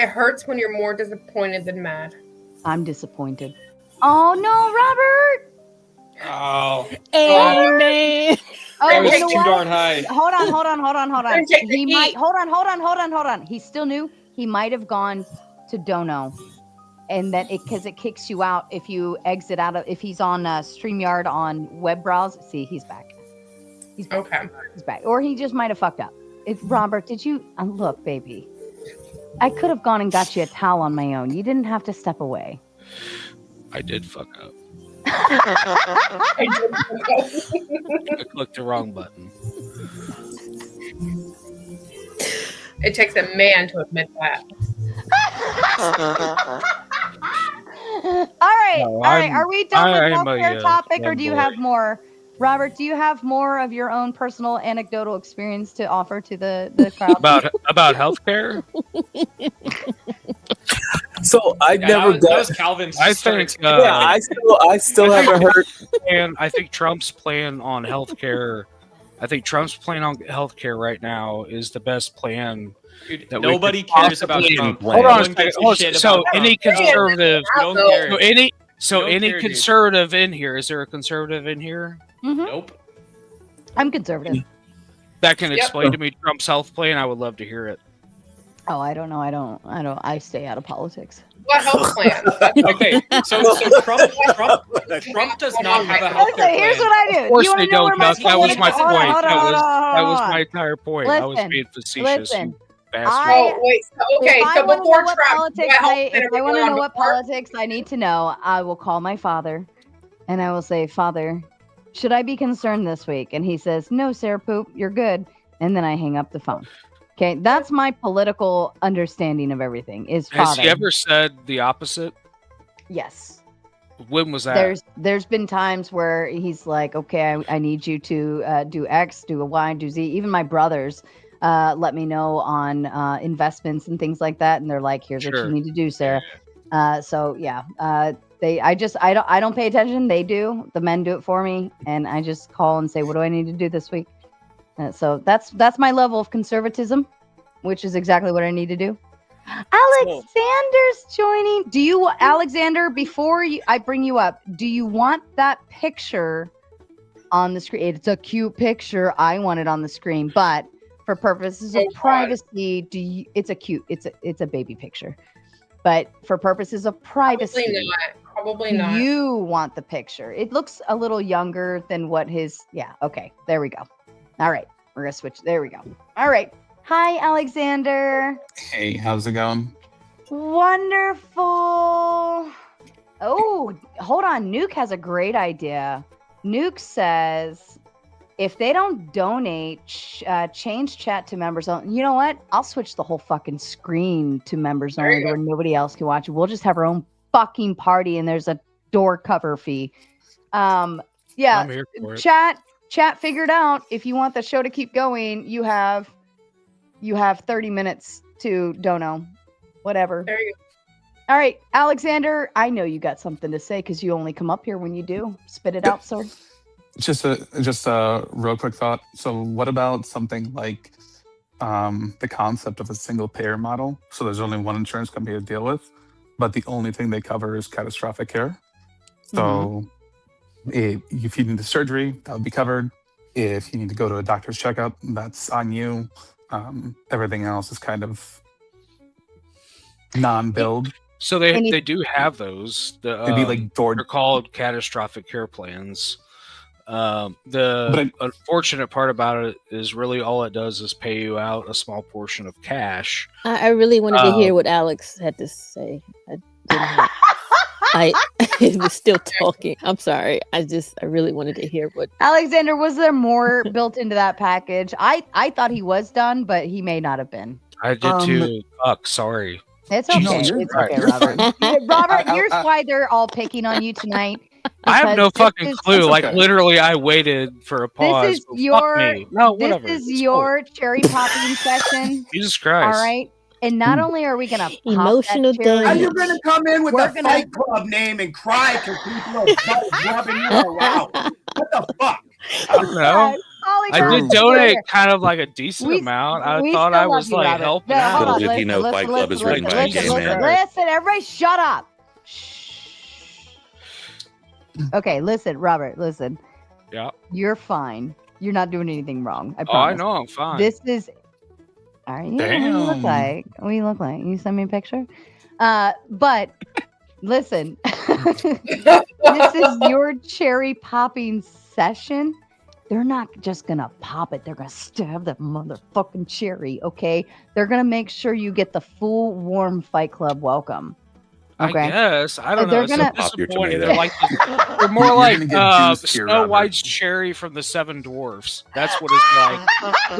hurts when you're more disappointed than mad. I'm disappointed. Oh no, Robert! Oh. Amen. Oh, I was you know too what? darn high. Hold on. Take the He might. heat. Hold on. He's still new. He might have gone to Dono, and that because it kicks you out if you exit out of. If he's on StreamYard on web browse, see, he's back. He's back. Okay. He's back, or he just might have fucked up. Robert, did you look, baby? I could have gone and got you a towel on my own. You didn't have to step away. I did fuck up. I I clicked the wrong button. It takes a man to admit that. All right. No, Are we done with I'm healthcare a, topic, or do you fanboy. have more? Robert, do you have more of your own personal anecdotal experience to offer to the crowd? about healthcare? So I never that got. was Calvin's. I think. Yeah, I still haven't heard. And I think Trump's plan on healthcare. I think Trump's plan on healthcare right now is the best plan. Dude, that we nobody could cares about possibly- Trump. Hold No on a one second. gives a Oh, shit so about any Trump. conservative, I don't know. so any Don't care, dude. conservative in here? Is there a conservative in here Nope. I'm conservative. that can Yep. explain to me Trump's health plan? I would love to hear it. Oh, I don't know. I stay out of politics. What health plan? Okay, so Trump does not have a health Okay, care here's plan. what I do. Of course You wanna they know where don't, my Chuck. That was my Hold on, point. hold on, That hold was on, that hold was on. my entire point. I was Listen, being facetious. listen. You bastard. Oh wait. Okay. If I So wanna before know what Trump, politics what health if plan are we I want to going know on what before? politics I need to know, I will call my father, and I will say, Father, should I be concerned this week? And he says, No, Sarah Poop, you're good. And then I hang up the phone. Okay, that's my political understanding of everything. Is Has father. he ever said the opposite? Yes. When was that? There's been times where he's like, okay, I need you to do X, do a Y, do Z. Even my brothers let me know on investments and things like that, and they're like, here's what Sure. you need to do, Sarah. So yeah, I don't pay attention. They do. The men do it for me, and I just call and say, what do I need to do this week? So that's my level of conservatism, which is exactly what I need to do. Alexander's joining. Do you, Alexander, before I bring you up, do you want that picture on the screen? It's a cute picture. I want it on the screen, but for purposes of privacy, it's a baby picture. But for purposes of privacy, Probably do not. you want the picture? It looks a little younger than what his. Yeah. Okay. There we go. All right. We're gonna switch. There we go. All right. Hi, Alexander. Hey, how's it going? Wonderful. Oh, hold on. Nuke has a great idea. Nuke says if they don't donate, change chat to members only. You know what? I'll switch the whole fucking screen to members only where nobody else can watch it. We'll just have our own fucking party and there's a door cover fee. Yeah. I'm here for it. Chat figured out if you want the show to keep going, you have 30 minutes to dono. Whatever. There you go. All right, Alexander, I know you got something to say because you only come up here when you do. Spit it out, sir. Just a real quick thought. So, what about something like the concept of a single payer model? So there's only one insurance company to deal with, but the only thing they cover is catastrophic care. So, if you need the surgery, that would be covered. If you need to go to a doctor's checkup, that's on you. Everything else is kind of non-billed. So they do have those. It'd be like they're called catastrophic care plans. The unfortunate part about it is really all it does is pay you out a small portion of cash. I really wanted to hear what Alex had to say. I didn't hear. I was still talking. I'm sorry. I really wanted to hear what Alexander, was there more built into that package? I thought he was done, but he may not have been. I did too. Fuck, sorry. It's okay. No, It's right. okay, Robert. Robert, here's why they're all picking on you tonight. I have no fucking clue. Like okay. literally, I waited for a pause. This is but your fuck me. No, whatever. This is It's your cherry popping session. Jesus Christ. All right. And not only are we gonna pop Emotional that cherry, Are you going to come in with We're a gonna- Fight Club name and cry because people are rubbing you around? What the fuck? I don't know. Holly I Burns did is donate here. kind of like a decent amount. I we thought still I love was you, like Robert. helping No, out. hold on, Little did he know Fight Club is written by a gay man. Listen, everybody shut up. Okay, listen, Robert, listen. Yeah. You're fine. You're not doing anything wrong. I Oh, promise. I know I'm fine. This is Are you? What do you look Damn. like? What do you look like? You send me a picture? But listen, this is your cherry popping session. They're not just gonna pop it, they're gonna stab that motherfucking cherry, okay? They're gonna make sure you get the full warm Fight Club welcome. Okay. I guess. I don't know. They're It's gonna- so Pop your disappointing. tomato. They're like they're more You're like gonna get juiced here, Snow Robert. White's cherry from the Seven Dwarfs. That's what it's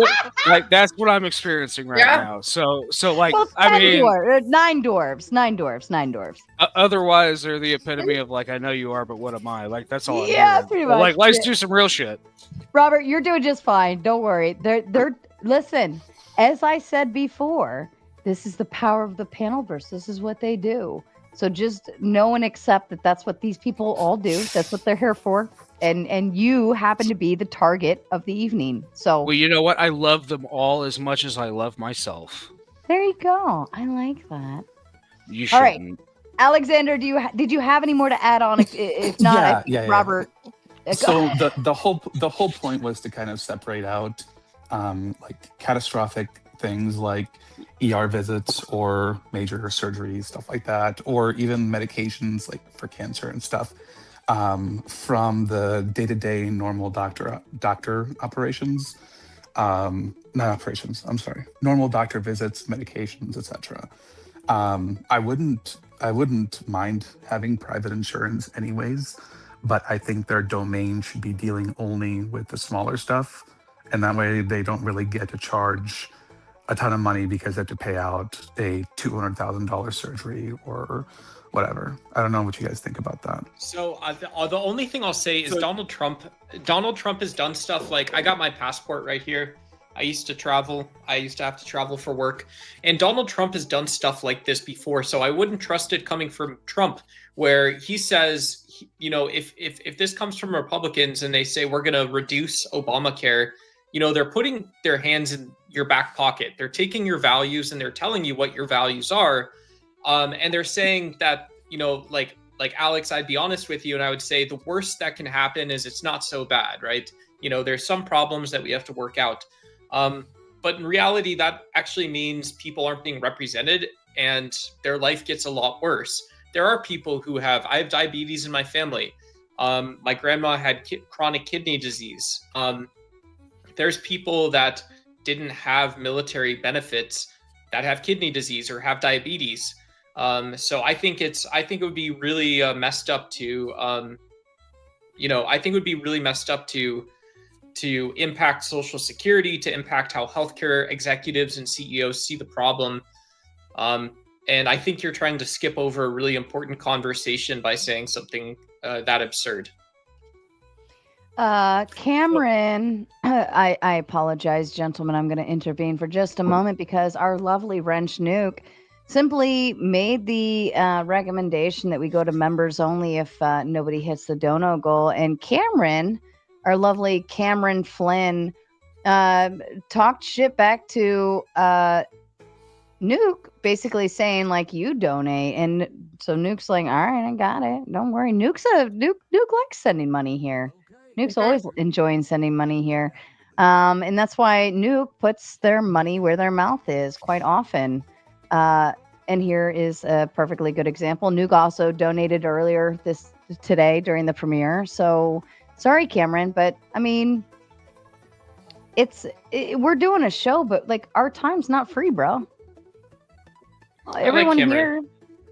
like. Like that's what I'm experiencing right Yeah. now. So like Well, I mean, nine dwarves. otherwise they're the epitome of like I know you are, but what am I? Like that's all. I'm Yeah, hearing. pretty But, much. like let's Yeah. do some real shit. Robert, you're doing just fine. Don't worry. They're listen, as I said before, this is the power of the Panelverse. This is what they do. So just know and accept that that's what these people all do. That's what they're here for. And you happen to be the target of the evening. So Well, you know what? I love them all as much as I love myself. there you go. I like that. You All right. shouldn't. Alexander, did you have any more to add on? If not, I think Yeah. Robert. So the whole point was to kind of separate out like catastrophic things like ER visits or major surgeries, stuff like that, or even medications like for cancer and stuff, from the day-to-day normal doctor operations, not operations. I'm sorry, normal doctor visits, medications, etc. I wouldn't mind having private insurance anyways, but I think their domain should be dealing only with the smaller stuff, and that way they don't really get to charge a ton of money because they have to pay out a $200,000 surgery or whatever. I don't know what you guys think about that. So the only thing I'll say is Donald Trump has done stuff like I got my passport right here. I used to travel. I used to have to travel for work. And Donald Trump has done stuff like this before. So I wouldn't trust it coming from Trump, where he says, you know, if this comes from Republicans and they say we're going to reduce Obamacare, you know, they're putting their hands in your back pocket. They're taking your values and they're telling you what your values are. And they're saying that, you know, like Alex, I'd be honest with you. And I would say the worst that can happen is it's not so bad, right? You know, there's some problems that we have to work out. But in reality, that actually means people aren't being represented and their life gets a lot worse. There are people who I have diabetes in my family. My grandma had chronic kidney disease. There's people that didn't have military benefits that have kidney disease or have diabetes. So I think it would be really messed up to, I think it would be really messed up to impact Social Security, to impact how healthcare executives and CEOs see the problem. And I think you're trying to skip over a really important conversation by saying something that absurd. Cameron, I apologize, gentlemen. I'm going to intervene for just a moment because our lovely Wrench Nuke simply made the recommendation that we go to members only if nobody hits the dono goal. And Cameron, our lovely Cameron Flynn, talked shit back to Nuke, basically saying like, you donate. And so Nuke's like, all right, I got it. Don't worry. Nuke likes sending money here. Nuke's always enjoying sending money here. And that's why Nuke puts their money where their mouth is quite often. And here is a perfectly good example. Nuke also donated earlier today during the premiere. So sorry, Cameron, but I mean, we're doing a show, but like our time's not free, bro. Everyone here.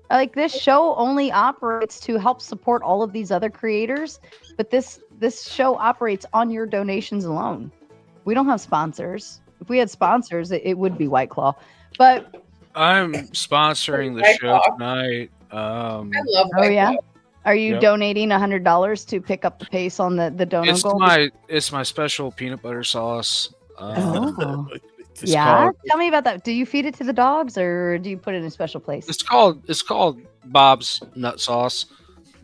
Like this show only operates to help support all of these other creators, but this show operates on your donations alone. We don't have sponsors. If we had sponsors, it would be White Claw. But I'm sponsoring the show tonight. I love oh yeah, are you Yep. donating $100 to pick up the pace on the dono goal? It's my special peanut butter sauce. Oh. It's Yeah, called- tell me about that. Do you feed it to the dogs, or do you put it in a special place? It's called Bob's Nut Sauce.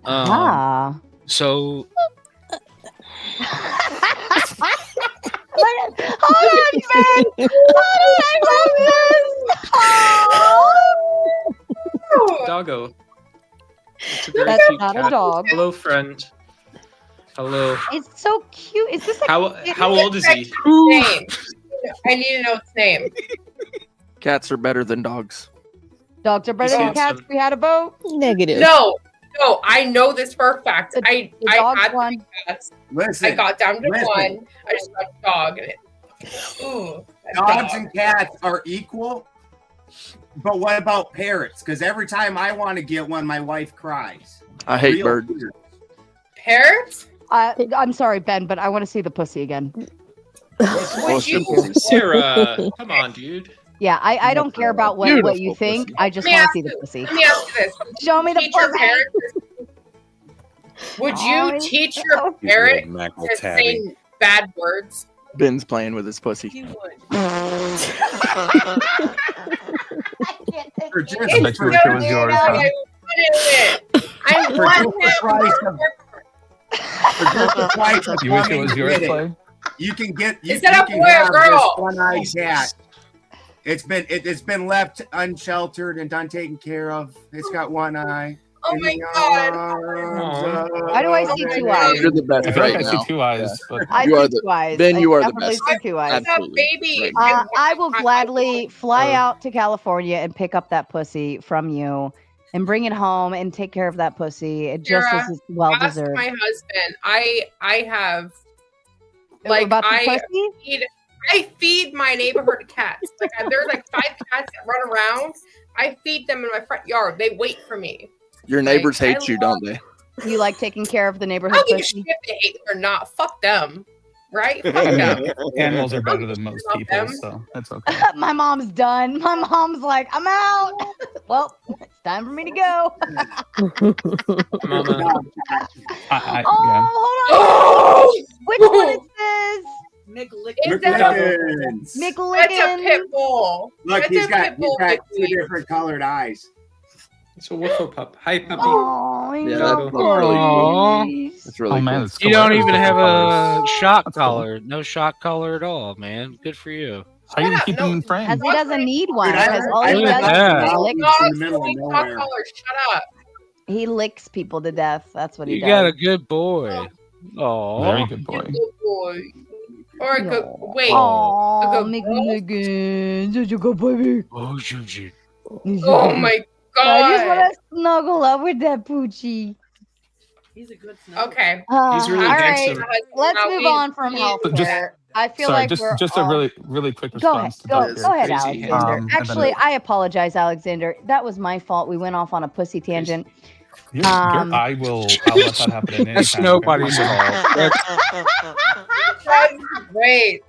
Ah. So Hold on, Ben. I love this. Doggo. It's a very That's cute not a cat. dog. Hello, friend. Hello. It's so cute. Is this How old is he? Name. I need to know its name. Cats are better than dogs. Dogs are better than He's cats. handsome. We had a vote. Negative. No, I know this for a fact. I dog had won. 3 cats. Listen, I got down to listen. 1. I just got a dog. And ooh, that Dogs dog. and cats are equal. But what about parrots? Because every time I want to get one, my wife cries. I hate Real birds. weird. Parrots? I'm sorry, Ben, but I want to see the pussy again. Would you? Sarah, come on, dude. Yeah, I don't care about what you Beautiful think. pussy. I just Let me want to ask see the you- pussy. Let me ask you this. Show me the Teach your pussy. parrots this- Would you Oh, teach he's your so parrot mackerel to tabby. say bad words? Ben's playing with his pussy. You would. For just, I bet you wish it was yours, huh? I For want just the price him. of- for just the price of You wish it coming was yours, with it, Clay? you can get. You, Is that you a can boy or have girl? this one-eyed cat. It's been left unsheltered and untaken care of. It's got one eye. Oh In my the god. arms Why do I see of two a- eyes? You're the I best feel like right I see now. 2 eyes, but I You see are the- two eyes. Ben, I you are the definitely best. see two eyes. It's a Absolutely. baby. Right. I will gladly fly out to California and pick up that pussy from you and bring it home and take care of that pussy. It just Sarah, as well Ask deserved. my husband. I have like About the I pussy? feed my neighborhood cats. Like there's like 5 cats that run around. I feed them in my front yard. They wait for me. Your neighbors Like, hate you, don't they? You like taking care of the I neighborhood don't give a pussy? shit if they hate them or not. Fuck them. Right? Fuck them. animals are better than most Love people, them. so that's okay. My mom's done. My mom's like, I'm out. Well, it's time for me to go. Mama. Yeah. Oh, hold on. Oh! Which one is this? Is that a, McLiggins. that's a McLiggin. pit bull. Look, That's he's a got pit bull, 2 Mickey. different colored eyes. It's a Wiffle pup. Hi, puppy. Oh, Yeah, he's that so looks really Aw. pretty. It's really Oh man, cool. it's You don't hilarious even with have the a colors. shock That's cool. collar. No shock collar at all, man. Good for you. How you Shut keep up, them in no. frame? Because he doesn't need one. Dude, I Because live- all I he live does out Yeah. in the is lick, mountains in Dogs the middle of doing top nowhere. colors. Shut up. he licks people to death. That's what he You does. got a good boy. Oh, Very good boy. Good boy. Or a good wait. Oh, a good McLiggin. Such a good baby. oh, Juju. Oh my I just god. want to snuggle up with that poochie. Okay. He's really all right, handsome. let's Now move we- on from we- healthcare. I feel Sorry, like just we're just all... a really quick Go ahead, response to go Dr. ahead, Crazy Alexander. and then- Actually, I apologize, Alexander. That was my fault. We went off on a pussy tangent. I'll let that happen at any That's time. nobody's fault. That's great.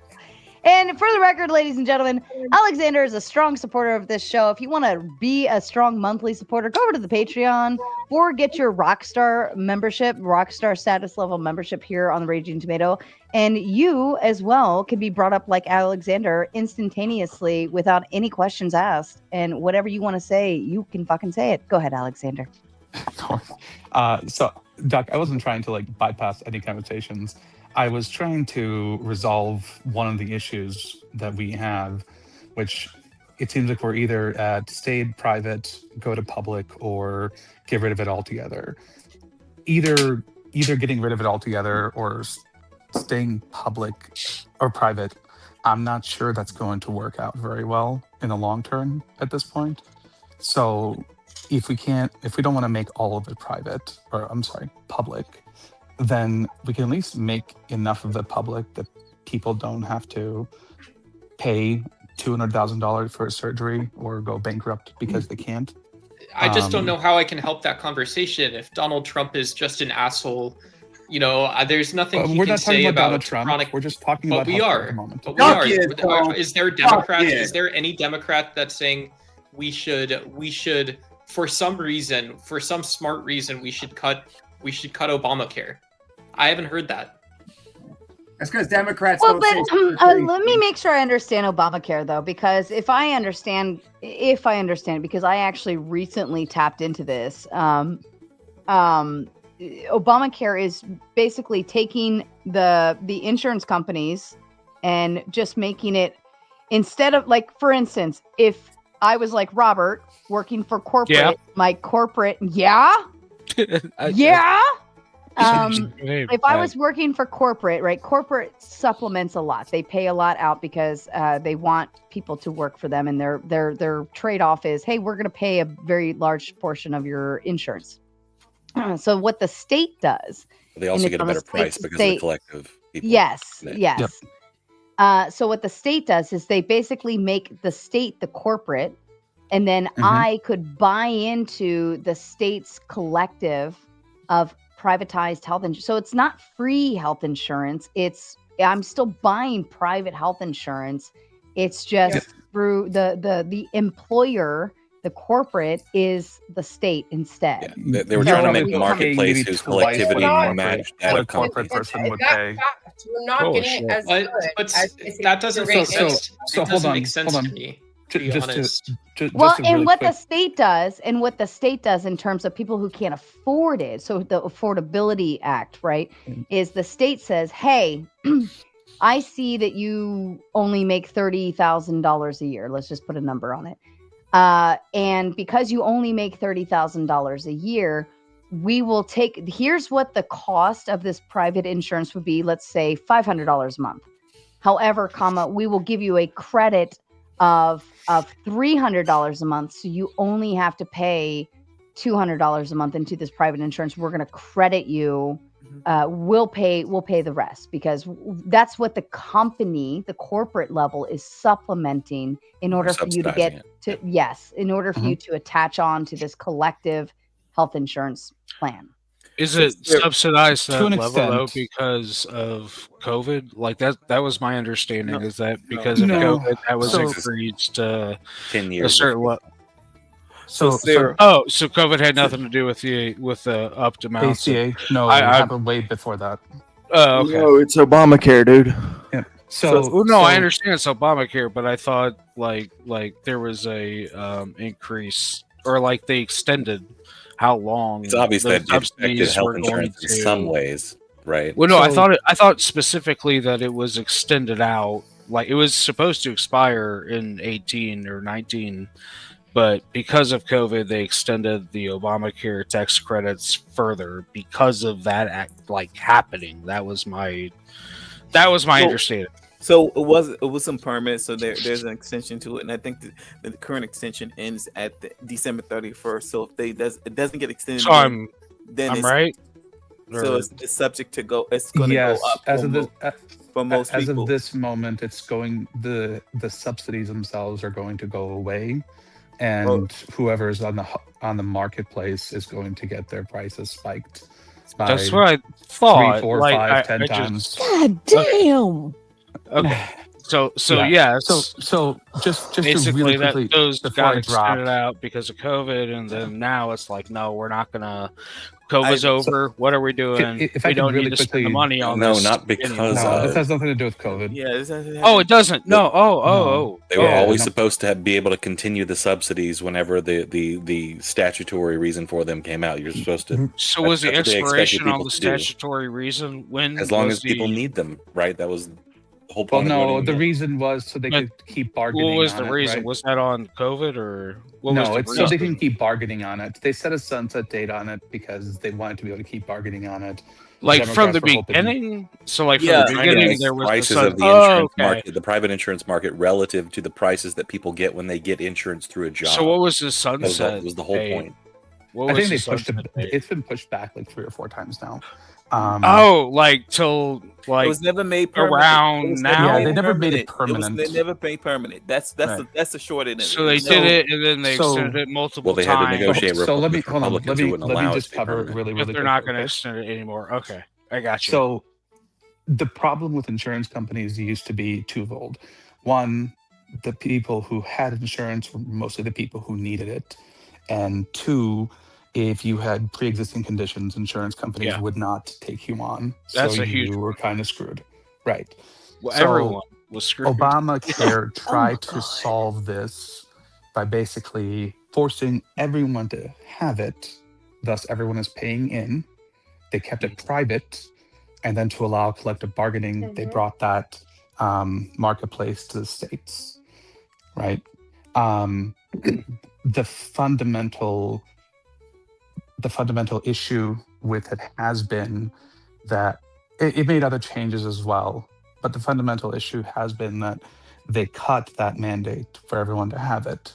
And for the record, ladies and gentlemen, Alexander is a strong supporter of this show. If you want to be a strong monthly supporter, go over to the Patreon or get your Rockstar membership, Rockstar status level membership here on the Raging Tomato. And you as well can be brought up like Alexander instantaneously without any questions asked. And whatever you want to say, you can fucking say it. Go ahead, Alexander. So, Doc, I wasn't trying to like bypass any conversations. I was trying to resolve one of the issues that we have, which it seems like we're either at stayed private, go to public, or get rid of it altogether. Either getting rid of it altogether or staying public or private. I'm not sure that's going to work out very well in the long term at this point. So if we don't want to make all of it private, or I'm sorry, public, then we can at least make enough of the public that people don't have to pay $200,000 for a surgery or go bankrupt because they can't. I just don't know how I can help that conversation if Donald Trump is just an asshole. You know, there's nothing he can say about Donald Trump. We're just talking about healthcare at the moment. But we are. Is there Democrats? Is there any Democrat that's saying we should for some reason, for some smart reason, we should cut Obamacare? I haven't heard that. That's because Democrats. Well, but let me make sure I understand Obamacare though, because if I understand, because I actually recently tapped into this. Obamacare is basically taking the insurance companies and just making it, instead of, like, for instance, if I was like Robert working for corporate, my corporate, if I was working for corporate, right? Corporate supplements a lot. They pay a lot out because they want people to work for them, and their trade-off is, hey, we're going to pay a very large portion of your insurance. So what the state does, they also get a better price because of the collective people. Yes. So what the state does is they basically make the state the corporate, and then I could buy into the state's collective of privatized health insurance. So it's not free health insurance. I'm still buying private health insurance. It's just through the employer. The corporate is the state instead. Yeah, they were trying to make a marketplace whose collectivity matched that of corporate person would pay. We're not getting it as good. But that doesn't make sense. So hold on. To me, to be honest. What the state does in terms of people who can't afford it, so the Affordability Act, right, is the state says, hey, I see that you only make $30,000 a year. Let's just put a number on it. And because you only make $30,000 a year, we will here's what the cost of this private insurance would be. Let's say $500 a month. However, we will give you a credit of $300 a month. So you only have to pay $200 a month into this private insurance. We're going to credit you. We'll pay the rest, because that's what the company, the corporate level, is supplementing in order for you to get to, in order for you to attach on to this collective health insurance plan. Is it subsidized to that level though because of COVID? Like that was my understanding. Is that because of COVID that was increased 10 years a certain level? So COVID had nothing to do with the upped amounts. ACA? No, it happened way before that. Oh, okay. No, it's Obamacare, dude. Yeah. I understand it's Obamacare, but I thought like there was a increase, or like they extended how long. It's obvious that it affected health insurance in some ways, right? Well, no, I thought specifically that it was extended out. Like it was supposed to expire in 18 or 19. But because of COVID, they extended the Obamacare tax credits further because of that act happening. That was my understanding. So it was some permits. So there's an extension to it, and I think the current extension ends at December 31st. So if it doesn't get extended, so I'm right. So it's subject to go. It's going to go up. For most people. Of this moment, it's going. The subsidies themselves are going to go away. And whoever is on the marketplace is going to get their prices spiked. That's what I thought. 3, 4, 5, 10 times. God damn. Okay. So just basically really that quickly, those got extended out because of COVID, and then now it's like, no, we're not gonna. COVID's over. What are we doing? We don't need to spend the money on this. No, not because. This has nothing to do with COVID. Yeah. It doesn't. No. They were always supposed to be able to continue the subsidies whenever the statutory reason for them came out. You're supposed to. So was the expiration on the statutory reason when? As long as people need them, right? That was. Well, no, the reason was so they could keep bargaining. What was the reason? Right? Was that on COVID or what? No, it's so they can keep bargaining on it. They set a sunset date on it because they wanted to be able to keep bargaining on it. Like from the beginning. So like from the beginning, there was prices of the insurance market, the private insurance market, relative to the prices that people get when they get insurance through a job. So what was the sunset? That was the whole point. I think they pushed it. It's been pushed back like 3 or 4 times now. Like till like it was never made permanent. Around now. Yeah, they never made it permanent. They never made permanent. That's Right. the short end of it. So they did it, and then they extended it multiple Well, they times. had to negotiate. So let me with hold on. Republicans Let who me wouldn't allow it just to be cover permanent. really If they're quick, not going to okay? extend it anymore. Okay, I got you. So the problem with insurance companies used to be twofold. One, the people who had insurance were mostly the people who needed it. And two, if you had pre-existing conditions, insurance companies would not take you on. That's so a huge you were kind of screwed. Right. Well, So everyone was screwed. Obamacare tried to solve this by basically forcing everyone to have it. Thus, everyone is paying in. They kept it private. And then to allow collective bargaining, they brought that marketplace to the states. Right. The fundamental issue with it has been that it made other changes as well, but the fundamental issue has been that they cut that mandate for everyone to have it.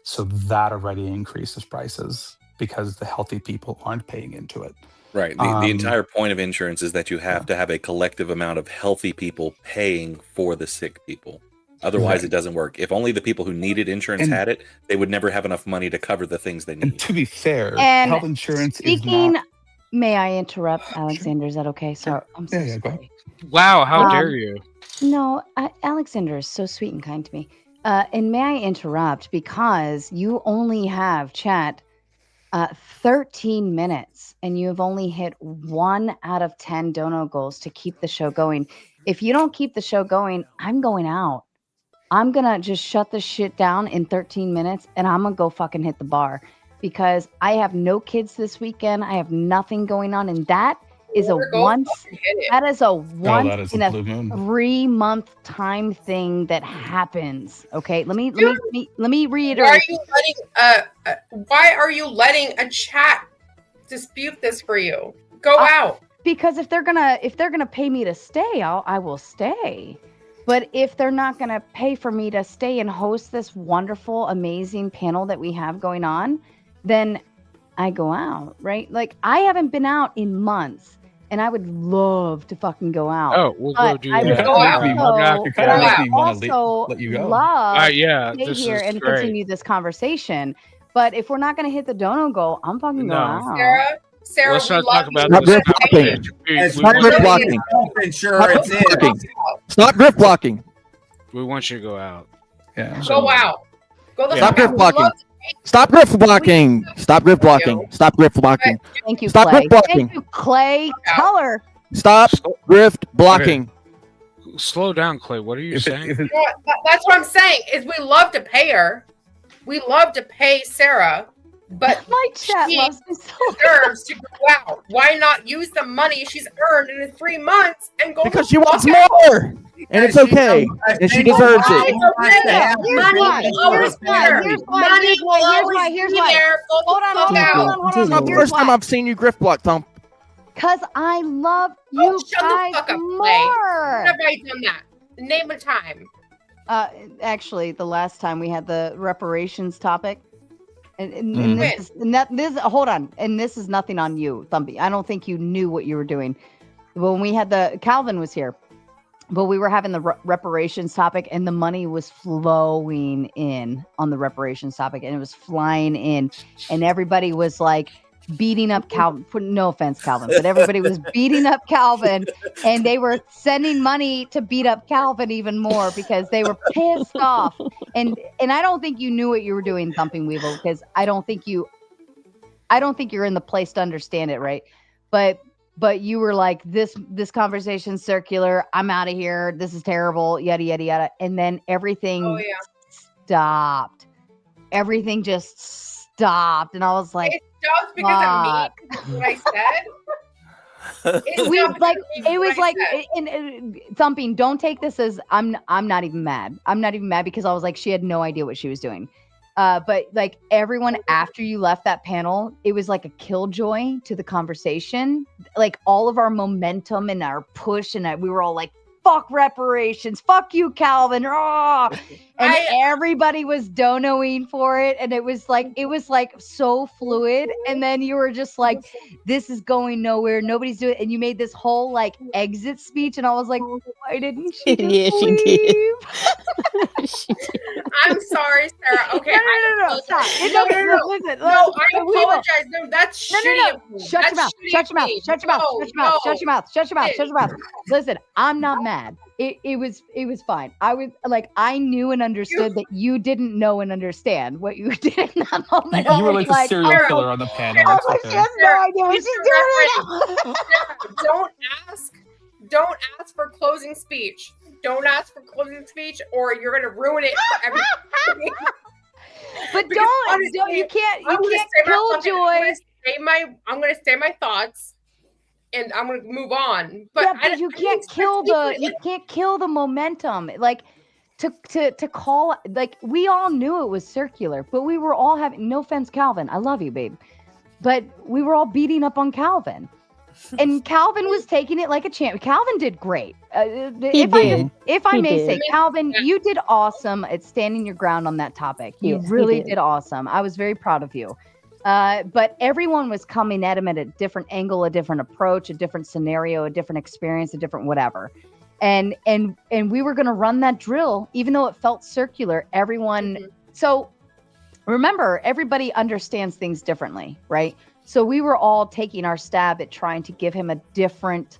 So that already increases prices because the healthy people aren't paying into it. Right. The entire point of insurance is that you have to have a collective amount of healthy people paying for the sick people. Otherwise, it doesn't work. If only the people who needed insurance had it, they would never have enough money to cover the things they need. And to be fair, And health insurance is speaking, not... may I interrupt, Alexander? Is that okay? So I'm so Yeah, go ahead. sorry. Wow, how dare you? No, Alexander is so sweet and kind to me. And may I interrupt because you only have, chat, 13 minutes, and you have only hit 1 out of 10 dono goals to keep the show going. If you don't keep the show going, I'm going out. I'm going to just shut this shit down in 13 minutes, and I'm going to go fucking hit the bar because I have no kids this weekend. I have nothing going on, and that is a once in a 3-month time thing that happens. Okay, let me reiterate. Why are you letting a chat dispute this for you? Go out. Because if they're gonna pay me to stay, I will stay. But if they're not gonna pay for me to stay and host this wonderful, amazing panel that we have going on, then I go out, right? Like I haven't been out in months. And I would love to fucking go out. Oh, we'll go do that. I also let you go. love to stay this here is and great. continue this conversation. But if we're not going to hit the dono goal, I'm fucking going out. Sarah, let's we not love talk about you. this. Stop grip blocking. Stop grip blocking. We want you to go out. Yeah. Go out. Go the Stop fuck grip out. blocking. Stop grip blocking. Stop grip blocking. Stop grip blocking. Thank you, Stop Clay. grip blocking. Thank you, Clay. Tell her. Stop grift blocking. Slow down, Clay. What are you saying? You know what? That's what I'm saying. Is we love to pay her. We love to pay Sarah, but my chat she loves me so deserves to go out. Why not use the money she's earned in 3 months and go? Because she wants more. And it's okay. And she deserves it. Here's why. Hold on. First time I've seen you grift block, Tom. Because I love you shut guys the fuck up, more. Clay. When have I done that? Name a time. Actually, the last time we had the reparations topic, and this hold on, and this is nothing on you, Thumpy. I don't think you knew what you were doing when we had Calvin was here, but we were having the reparations topic, and the money was flowing in on the reparations topic, and it was flying in, and everybody was like beating up Calvin. No offense, Calvin, but everybody was beating up Calvin, and they were sending money to beat up Calvin even more because they were pissed off. And I don't think you knew what you were doing, Thumping Weevil, because I don't think you're in the place to understand it, right? But you were like, this conversation's circular. I'm out of here. This is terrible. Yada yada yada. And then everything stopped. Everything just stopped, and I was like, it stopped because of me. What I said. It was like Thumping. Don't take this as I'm not even mad. I'm not even mad because I was like, she had no idea what she was doing. But like everyone after you left that panel, it was like a killjoy to the conversation. Like all of our momentum and our push, and we were all like fuck reparations, fuck you, Calvin. And everybody was donoing for it, and it was like so fluid. And then you were just like, this is going nowhere, nobody's doing it. And you made this whole like exit speech, and I was like, why didn't she just leave? I'm sorry, Sarah. Okay, no, stop. Listen, no, I apologize. No, that's shitty. Shut your mouth. Listen, I'm not mad. It was fine. I knew and understood that you didn't know and understand what you did in that moment. You were like the serial killer on the panel. She has no idea what she's doing. Don't ask for closing speech. Don't ask for closing speech, or you're gonna ruin it for everybody. But you can't kill joy. I'm gonna say my thoughts, and I'm gonna move on. But you can't kill the momentum. Like to call, like, we all knew it was circular, but we were all having, no offense, Calvin, I love you, babe, but we were all beating up on Calvin. And Calvin was taking it like a champ. Calvin did great. If I may say, Calvin, you did awesome at standing your ground on that topic. You really did awesome. I was very proud of you. But everyone was coming at him at a different angle, a different approach, a different scenario, a different experience, a different whatever. And we were going to run that drill, even though it felt circular. Everyone. Mm-hmm. So remember, everybody understands things differently, right? So we were all taking our stab at trying to give him a different,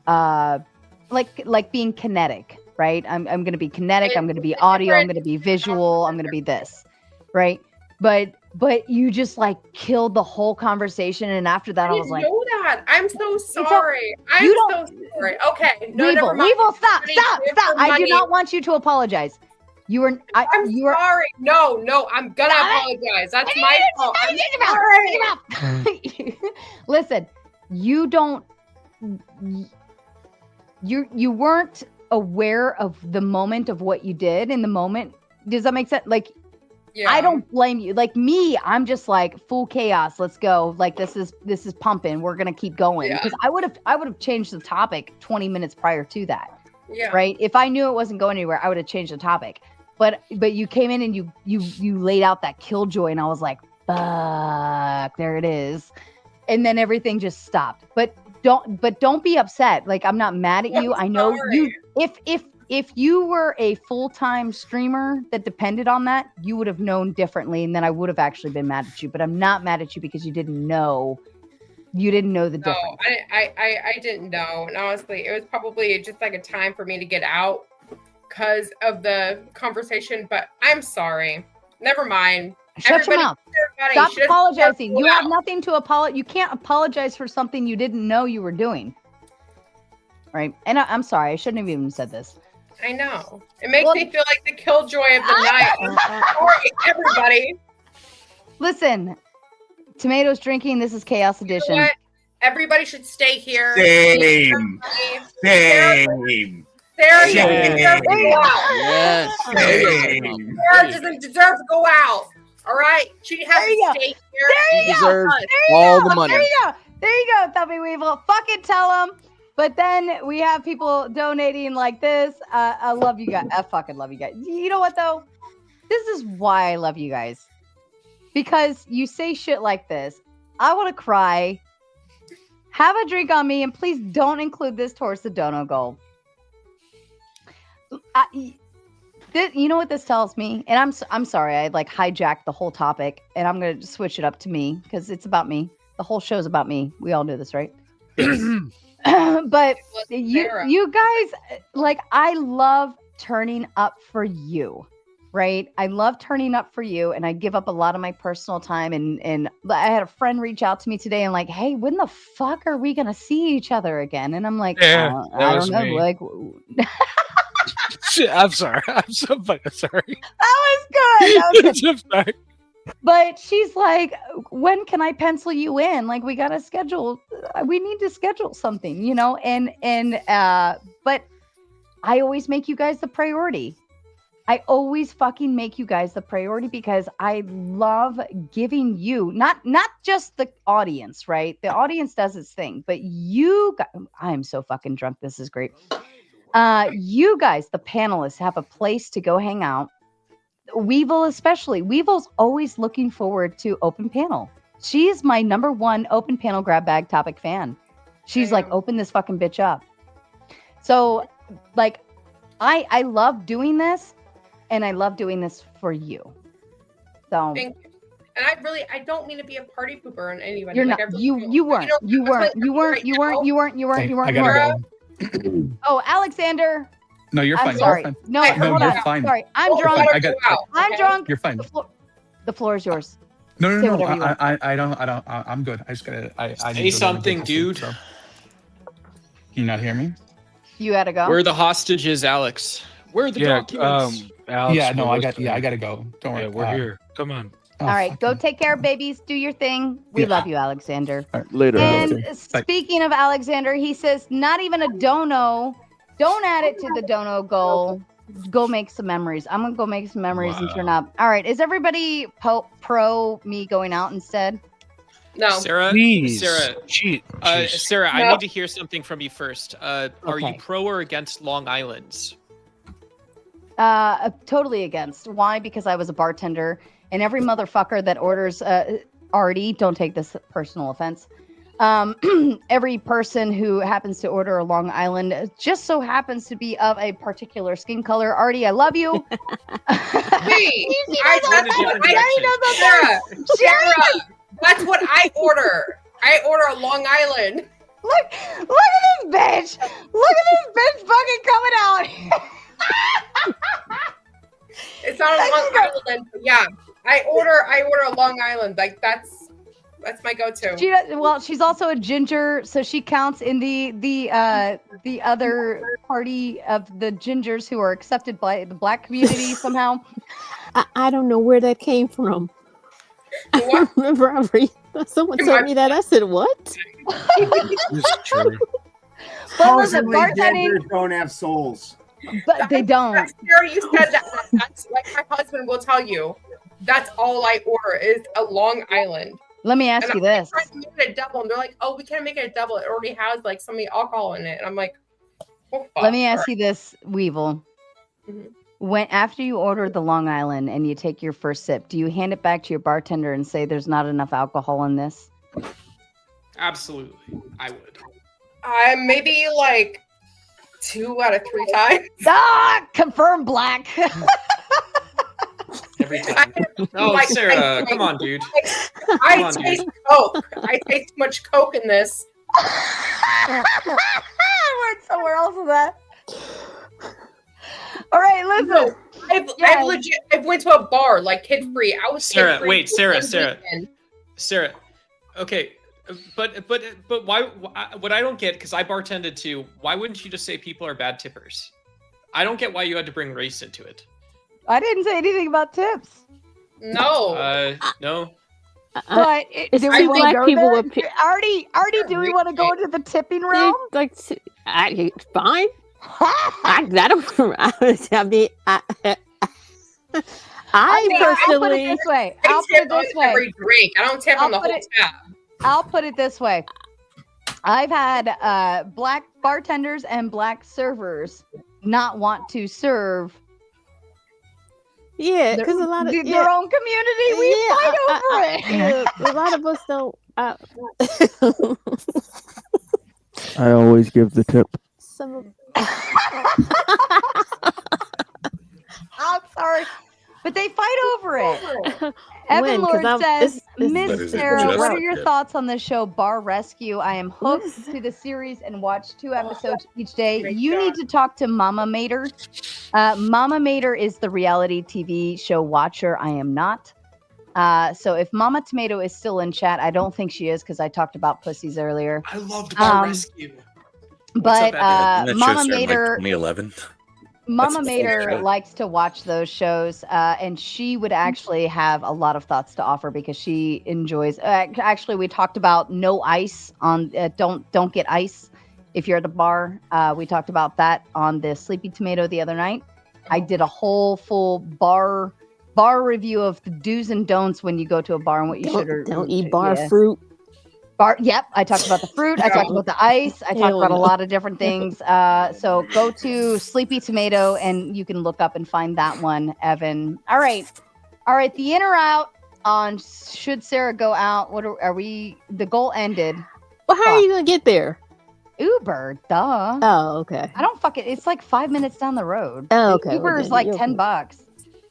like being kinetic, right? I'm going to be kinetic. I'm going to be audio. I'm going to be visual. I'm going to be this, right? But you just like killed the whole conversation. And after that, I was like, know that. I'm so sorry. I'm so sorry. Okay. No, Weevil, stop. I do not want you to apologize. I'm sorry. No, I'm gonna apologize. That's my fault. I'm sorry. Listen, you weren't aware of the moment of what you did in the moment. Does that make sense? Like, yeah. I don't blame you. Like me, I'm just like full chaos. Let's go. Like this is pumping. We're gonna keep going. Because I would have changed the topic 20 minutes prior to that. Yeah. Right. If I knew it wasn't going anywhere, I would have changed the topic. But you came in and you laid out that killjoy, and I was like, fuck, there it is. And then everything just stopped. But don't be upset. Like, I'm not mad at you. I know you. If you were a full-time streamer that depended on that, you would have known differently, and then I would have actually been mad at you. But I'm not mad at you because you didn't know. You didn't know the difference. I didn't know. And honestly, it was probably just like a time for me to get out because of the conversation. But I'm sorry. Never mind. Shut your mouth. Stop apologizing. You have nothing to apologize. You can't apologize for something you didn't know you were doing. Right? And I'm sorry. I shouldn't have even said this. I know. It makes me feel like the killjoy of the night. Sorry, everybody. Listen, Tomatoes drinking. This is Chaos Edition. You know what? Everybody should stay here. Same. Sarah doesn't deserve to go out. All right, she has to stay here. She deserves all the money. There you go, Thumpy Weevil. Fucking tell them. But then we have people donating like this. I love you guys. I fucking love you guys. You know what though? This is why I love you guys. Because you say shit like this. I want to cry. Have a drink on me, and please don't include this towards the dono goal. You know what this tells me? And I'm sorry, I like hijacked the whole topic, and I'm gonna switch it up to me because it's about me. The whole show's about me. We all do this, right? But you guys, like, I love turning up for you, right? I love turning up for you, and I give up a lot of my personal time. And I had a friend reach out to me today and like, hey, when the fuck are we gonna see each other again? And I'm like, I don't know, like. I'm sorry. I'm so fucking sorry. That was good. But she's like, when can I pencil you in? Like, we need to schedule something, you know? But I always make you guys the priority. I always fucking make you guys the priority because I love giving you, not just the audience, right? The audience does its thing, but you guys, I am so fucking drunk. This is great. You guys, the panelists, have a place to go hang out. Weevil especially. Weevil's always looking forward to open panel. She is my number one open panel grab bag topic fan. She's like, open this fucking bitch up. So, like, I love doing this, and I love doing this for you. So, thank you. And I don't mean to be a party pooper on anybody. You're like, not. You weren't. You weren't. Oh, Alexander. No, you're fine. I'm sorry. You're fine. No, hold you're on. fine. Sorry, I'm drunk. I'm drunk. You're fine. The floor is yours. No. Say whatever you want. I don't. I'm good. I just gotta. I Say need to something, go to sleep, dude. so. Can you not hear me? You gotta go. Where are the hostages, Alex? Where are the documents? Alex, yeah, no, I gotta go. Don't worry. Yeah, we're here. Come on. All right, go take care, babies. Do your thing. We love you, Alexander. All right, later. And Alexander. speaking of Alexander, he says, not even a dono. Don't add it to the dono goal. Go make some memories. I'm gonna go make some memories and turn up. All right, is everybody pro me going out instead? No. Sarah, Please. Sarah, Sarah, I need to hear something from you first. Are you pro or against Long Island's? Totally against. Why? Because I was a bartender, and every motherfucker that orders Artie, don't take this personal offense. Every person who happens to order a Long Island just so happens to be of a particular skin color. Artie, I love you. Sarah, that's what I order. I order a Long Island. Look at this bitch. Look at this bitch fucking coming out. It's not a Long Island, but yeah. I order a Long Island. Like that's my go-to. She's also a ginger, so she counts in the other party of the gingers who are accepted by the black community somehow. I don't know where that came from. I remember someone told me that. I said, "What?" It's true. But listen, Supposedly bartending genders don't have souls. But they don't. Sarah, you said that. That's like my husband will tell you. That's all I order is a Long Island. Let me ask you this. I'm trying to make it a double, and they're like, "Oh, we can't make it a double. It already has like so many alcohol in it." And I'm like, "Oh, fuck." Let me ask you this, Weevil. Mhm. When after you order the Long Island and you take your first sip, do you hand it back to your bartender and say there's not enough alcohol in this? Absolutely, I would. Maybe like 2 out of 3 times. Confirm black. Every time. Oh, Like, Sarah, come on, dude. I Come on, taste dude. Coke. I taste too much Coke in this. I went somewhere else with that. All right, listen. I've went to a bar like kid free. I was Sarah, kid-free wait, Sarah. weekend. Sarah. Okay, but why? What I don't get, because I bartended too. Why wouldn't you just say people are bad tippers? I don't get why you had to bring race into it. I didn't say anything about tips. No. No. But It's do two we want to black go people there? with Artie, do we want to go into the tipping realm? Like, fine. I don't. I mean, I'll put personally. it this way. I I'll put tip it on this way. every drink. I don't tip on the I'll put whole it- tab. I'll put it this way. I've had black bartenders and black servers not want to serve Yeah, because a lot of their own community. We fight over it. A lot of us don't. I always give the tip. Some of I'm sorry, but they fight over it. Evan When? 'Cause Lord says, That Miss is Sarah, just what are a your tip. thoughts on the show Bar Rescue? I am hooked to the series and watch 2 episodes each day. You need to talk to Mama Mater. Mama Mater is the reality TV show watcher. I am not. So if Mama Tomato is still in chat, I don't think she is because I talked about pussies earlier. I loved Bar Rescue. But That show Mama started in, like, Mater, 2011. Mama That's a Mater funny show. likes to watch those shows, and she would actually have a lot of thoughts to offer because she enjoys. Actually, we talked about no ice on. Don't get ice if you're at the bar. We talked about that on the Sleepy Tomato the other night. I did a whole full bar review of the do's and don'ts when you go to a bar and what you should or don't eat bar fruit. Yep, I talked about the fruit. I talked about the ice. I talked about a lot of different things. So go to Sleepy Tomato and you can look up and find that one, Evan. All right. The in or out on should Sarah go out? What are we? The goal ended. Well, how are you gonna get there? Uber, duh. Oh, okay. I don't fucking. It's like 5 minutes down the road. Oh, okay. Uber is like $10. All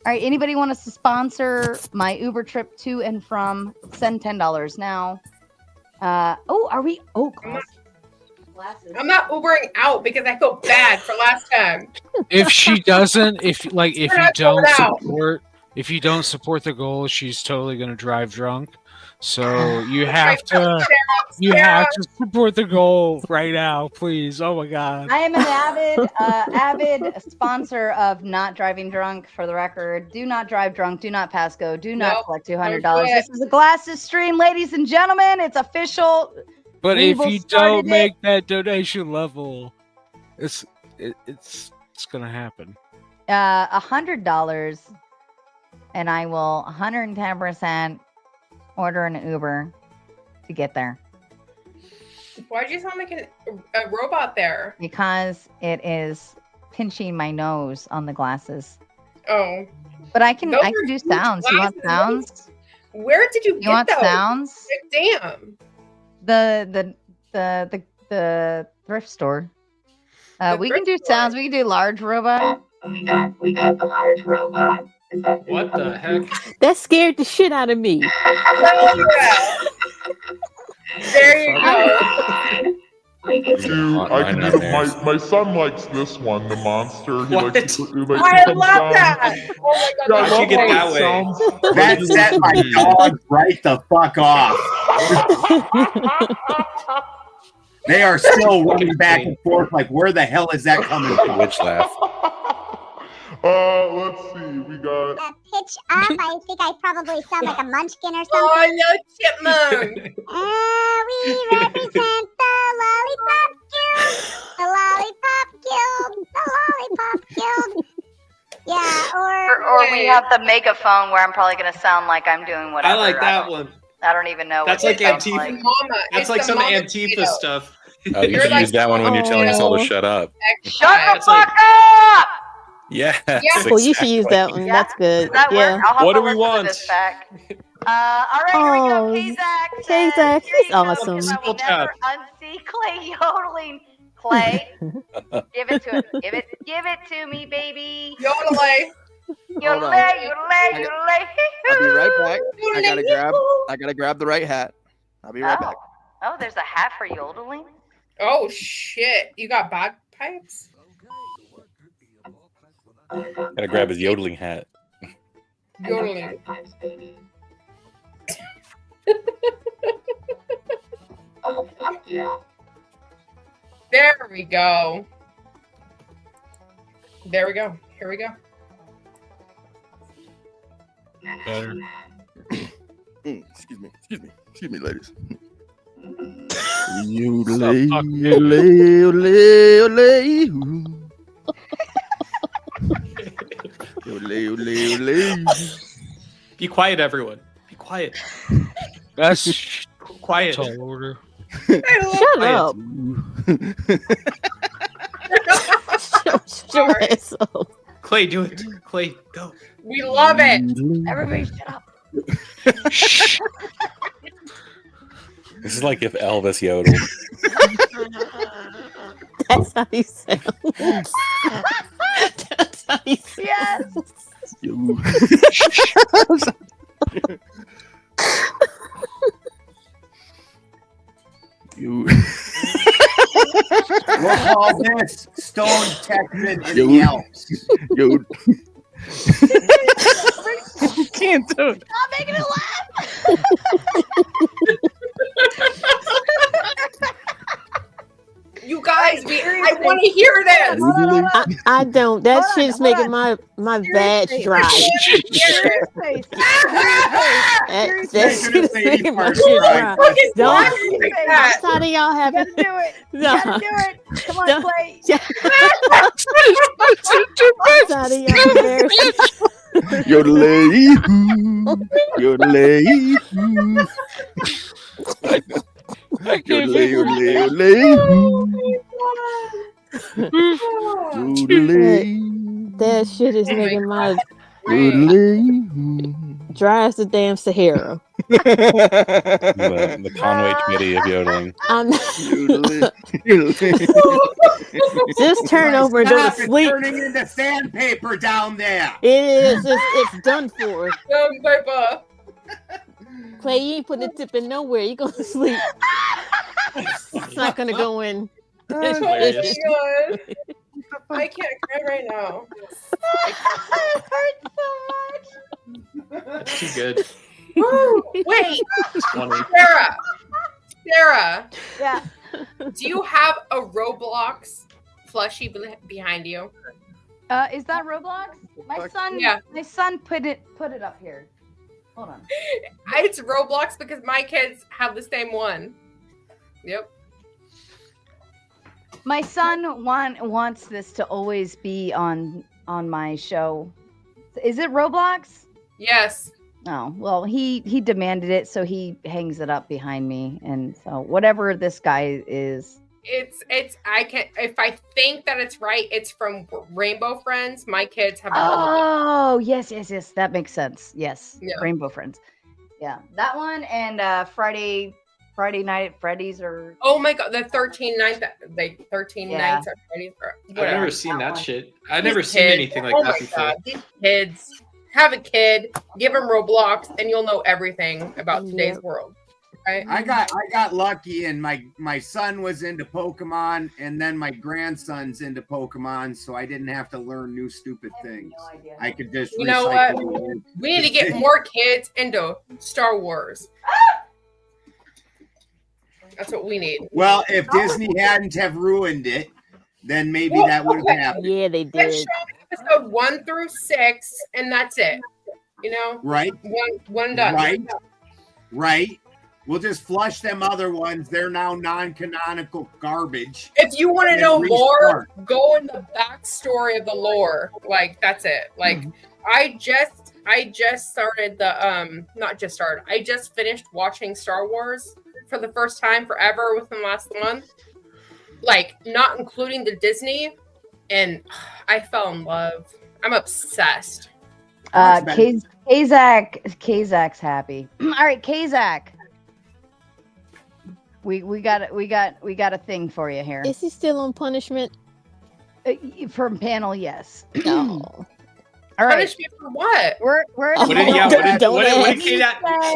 right. Anybody want us to sponsor my Uber trip to and from? Send $10 now. Are we? Oh, glasses. I'm not Ubering out because I feel bad for last time. If she doesn't, if you don't support the goal, she's totally gonna drive drunk. So you have to support the goal right now, please. Oh my God. I am an avid sponsor of not driving drunk. For the record, do not drive drunk. Do not pass go. Do not collect $200. This is a glasses stream, ladies and gentlemen. It's official. But if you don't make that donation level, it's gonna happen. $100, and I will 110% order an Uber to get there. Why'd you sound like a robot there? Because it is pinching my nose on the glasses. Oh. But I can do sounds. You want sounds? Where did you get want those? Sounds? Damn. The thrift store. We can do sounds. We can do large robot. We got the large robot. What the heck? That scared the shit out of me. There you go. My son likes this one, the monster. He likes to, I love that. Oh my God. How'd you get that way? That set my dog right the fuck off. They are still running back and forth like, where the hell is that coming from? Witch laugh. Let's see. We got pitch up. I think I probably sound like a munchkin or something. Oh, no, chipmunk. We represent the Lollipop Guild. The Lollipop Guild. The Lollipop Guild. Yeah, or we have the megaphone where I'm probably gonna sound like I'm doing whatever. I like that one. I don't even know. That's like Antifa. That's like some Antifa stuff. Oh, you should use that one when you're telling us all to shut up. Shut the fuck up! Yeah. Well, you should use that one. That's good. Yeah. What do we want? All right, here we go. K-Zach, he's awesome. I will never unsee Clay yodeling. Clay, give it to him. Give it to me, baby. Yodelay. Yodelay. I'll be right back. I gotta grab the right hat. I'll be right back. Oh, there's a hat for yodeling? Oh shit. You got bagpipes? Gotta grab his yodeling hat. Yodeling. There we go. There we go. Here we go. Better. Excuse me, ladies. Be quiet, everyone. Be quiet. That's quiet. Tall order. Shut up. Shut your ass up. Clay, do it. Clay, go. We love it. Everybody shut up. This is like if Elvis yodeled. That's how he sounds. That's how he sounds. Yes. We'll call this Stone Texan in the Alps. Can't do it. Stop making it laugh. You guys, I want to hear this. I don't. That shit's making my vag dry. That shit's making my shit dry. Don't. I'm tired of y'all having. You gotta do it. Come on, Clay. I'm tired of y'all embarrassing. That shit is making my dry as the damn Sahara. the Conway Committee of yodeling. Just turn over and go to sleep. Turning into sandpaper down there. It is. It's done for. Sandpaper. Clay, you ain't putting a tip in nowhere. You going to sleep. It's not going to go in. Oh my God. I can't cry right now. It hurts so much. That's too good. Woo, wait, Funny. Sarah. Yeah. Do you have a Roblox plushie behind you? Is that Roblox? My son put it up here. Hold on. It's Roblox because my kids have the same one. Yep. My son wants this to always be on my show. Is it Roblox? Yes. Oh, well, he demanded it, so he hangs it up behind me. And so whatever this guy is. If I think that it's right, it's from Rainbow Friends. My kids have Oh, yes. That makes sense. Yes. Yeah. Rainbow Friends. Yeah. That one and Friday Night at Freddy's or oh my God, the 13 nights at Freddy's. I've never seen that shit. I've never seen anything like that before. God, these kids have a kid, give him Roblox, and you'll know everything about today's world. Right? I got lucky, and my son was into Pokemon, and then my grandson's into Pokemon, so I didn't have to learn new stupid things. I could just you know what? We need to get more kids into Star Wars. That's what we need. Well, if Disney hadn't have ruined it, then maybe that would have happened. Yeah, they did. Episode 1 through 6, and that's it. You know, right? One done. Right. We'll just flush them other ones. They're now non-canonical garbage. If you want to know more, go in the backstory of the lore. Like that's it. Like I just started the not just started. I just finished watching Star Wars for the first time forever within the last month. Like not including the Disney, and I fell in love. I'm obsessed. Kazak's happy. All right, Kazak. We got a thing for you here. Is he still on punishment? From panel, yes. No. All right. Punishment for what? What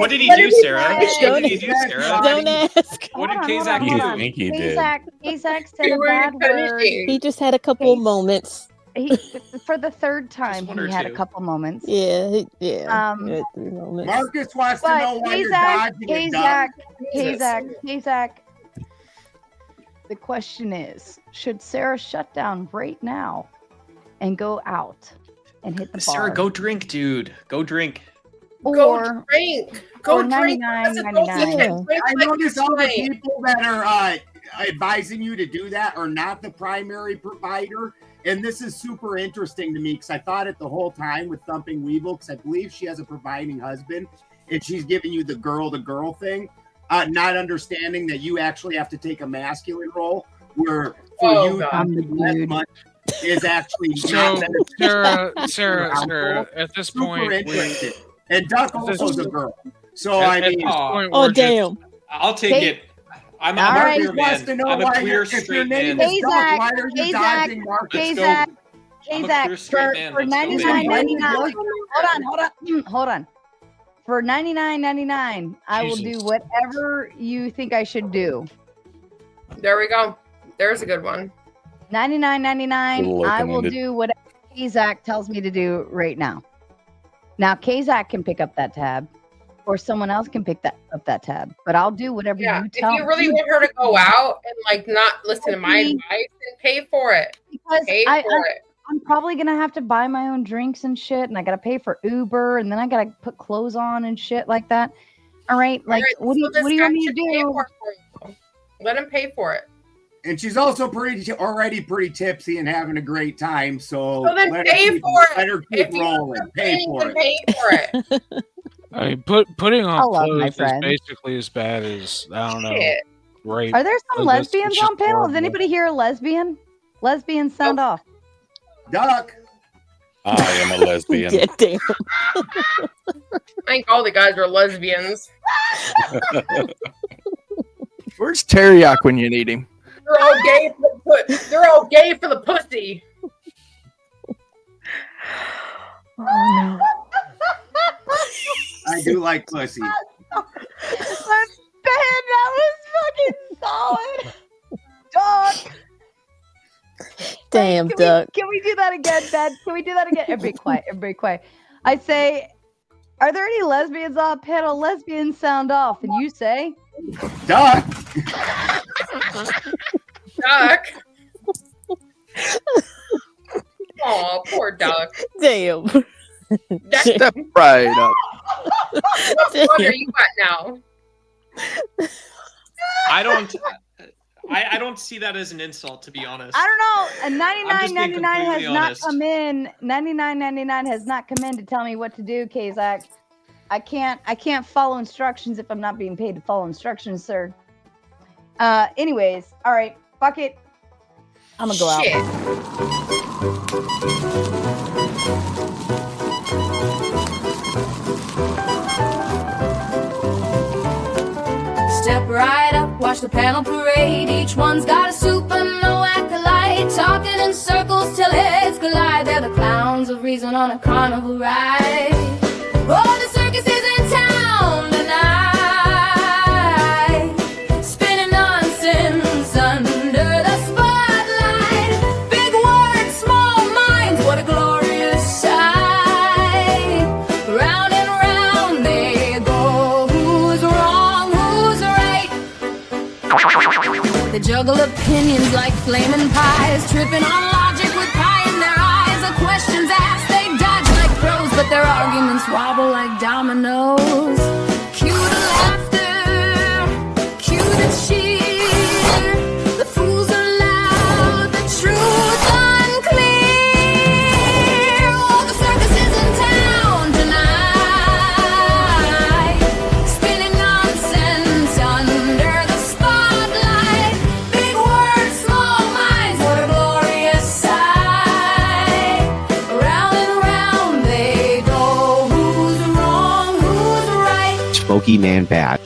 did he do, Sarah? What did he do, Sarah? Don't ask. What did Kazak do? You think he did? Kazak said a bad word. He just had a couple moments. For the third time, he had a couple moments. Yeah. He had 3 moments. Marcus wants to know why you're dodging it. Kazak. The question is, should Sarah shut down right now and go out and hit the bar? Sarah, go drink, dude. Go drink. Go drink. Go drink. $99.99. I notice all the people that are advising you to do that are not the primary provider. And this is super interesting to me because I thought it the whole time with Thumping Weevil because I believe she has a providing husband and she's giving you the girl thing, not understanding that you actually have to take a masculine role where for you that much is actually so Sarah, at this point, and Duck also is a girl. So I mean, damn, I'll take it. I'm a queer man. I'm a queer straight man. Kazak, for $99.99. Hold on. For $99.99, I will do whatever you think I should do. There we go. There's a good one. $99.99. I will do whatever Kazak tells me to do right now. Now Kazak can pick up that tab. Or someone else can pick up that tab, but I'll do whatever you tell me. If you really want her to go out and like not listen to my advice, then pay for it. Because I'm probably gonna have to buy my own drinks and shit, and I gotta pay for Uber, and then I gotta put clothes on and shit like that. All right, what do you want me to do? Let him pay for it. And she's also already pretty tipsy and having a great time. So then pay for it. Let her keep rolling. Pay for it. I mean, putting on clothes is basically as bad as I don't know, rape. Are there some That's lesbians just on panel? Is horrible. anybody here a lesbian? Lesbians sound off. Duck. I am a lesbian. Yeah, damn. I think all the guys are lesbians. Where's Teriyaki when you need him? They're all gay. They're all gay for the pussy. Oh no. I do like pussy. Ben, that was fucking solid. Dog. Damn, Duck. Can we do that again, Ben? Can we do that again? Everybody quiet. Everybody quiet. I say, are there any lesbians on panel? Lesbians sound off. And you say? Duck. Duck. Oh, poor Duck. Damn. Step right up. What one are you at now? I don't see that as an insult, to be honest. I don't know. A I'm just being 99.99 has completely not honest. come in. 99.99 has not come in to tell me what to do, Kazak. I can't follow instructions if I'm not being paid to follow instructions, sir. Anyways, all right, fuck it. I'm gonna go Shit. Step right up, watch the panel parade. Each one's got a super no acolyte, talking in circles till heads collide. They're the clowns of reason on a carnival ride. Oh, the circus is in town tonight, spinning nonsense under the spotlight. Big words, small minds, what a glorious sight. Round and round they go. Who's wrong, who's right? They juggle opinions like flaming pies, tripping on logic with pie in their eyes. The questions asked, they dodge like pros, but their arguments wobble like dominoes. Cue the laughter, cue the cheer. The fools are loud, the truth's unclear. Oh, the circus is in town tonight, spinning nonsense under the spotlight. Big words, small minds, what a glorious sight. Round and round they go. Who's wrong, who's right? Smoky Man Bat.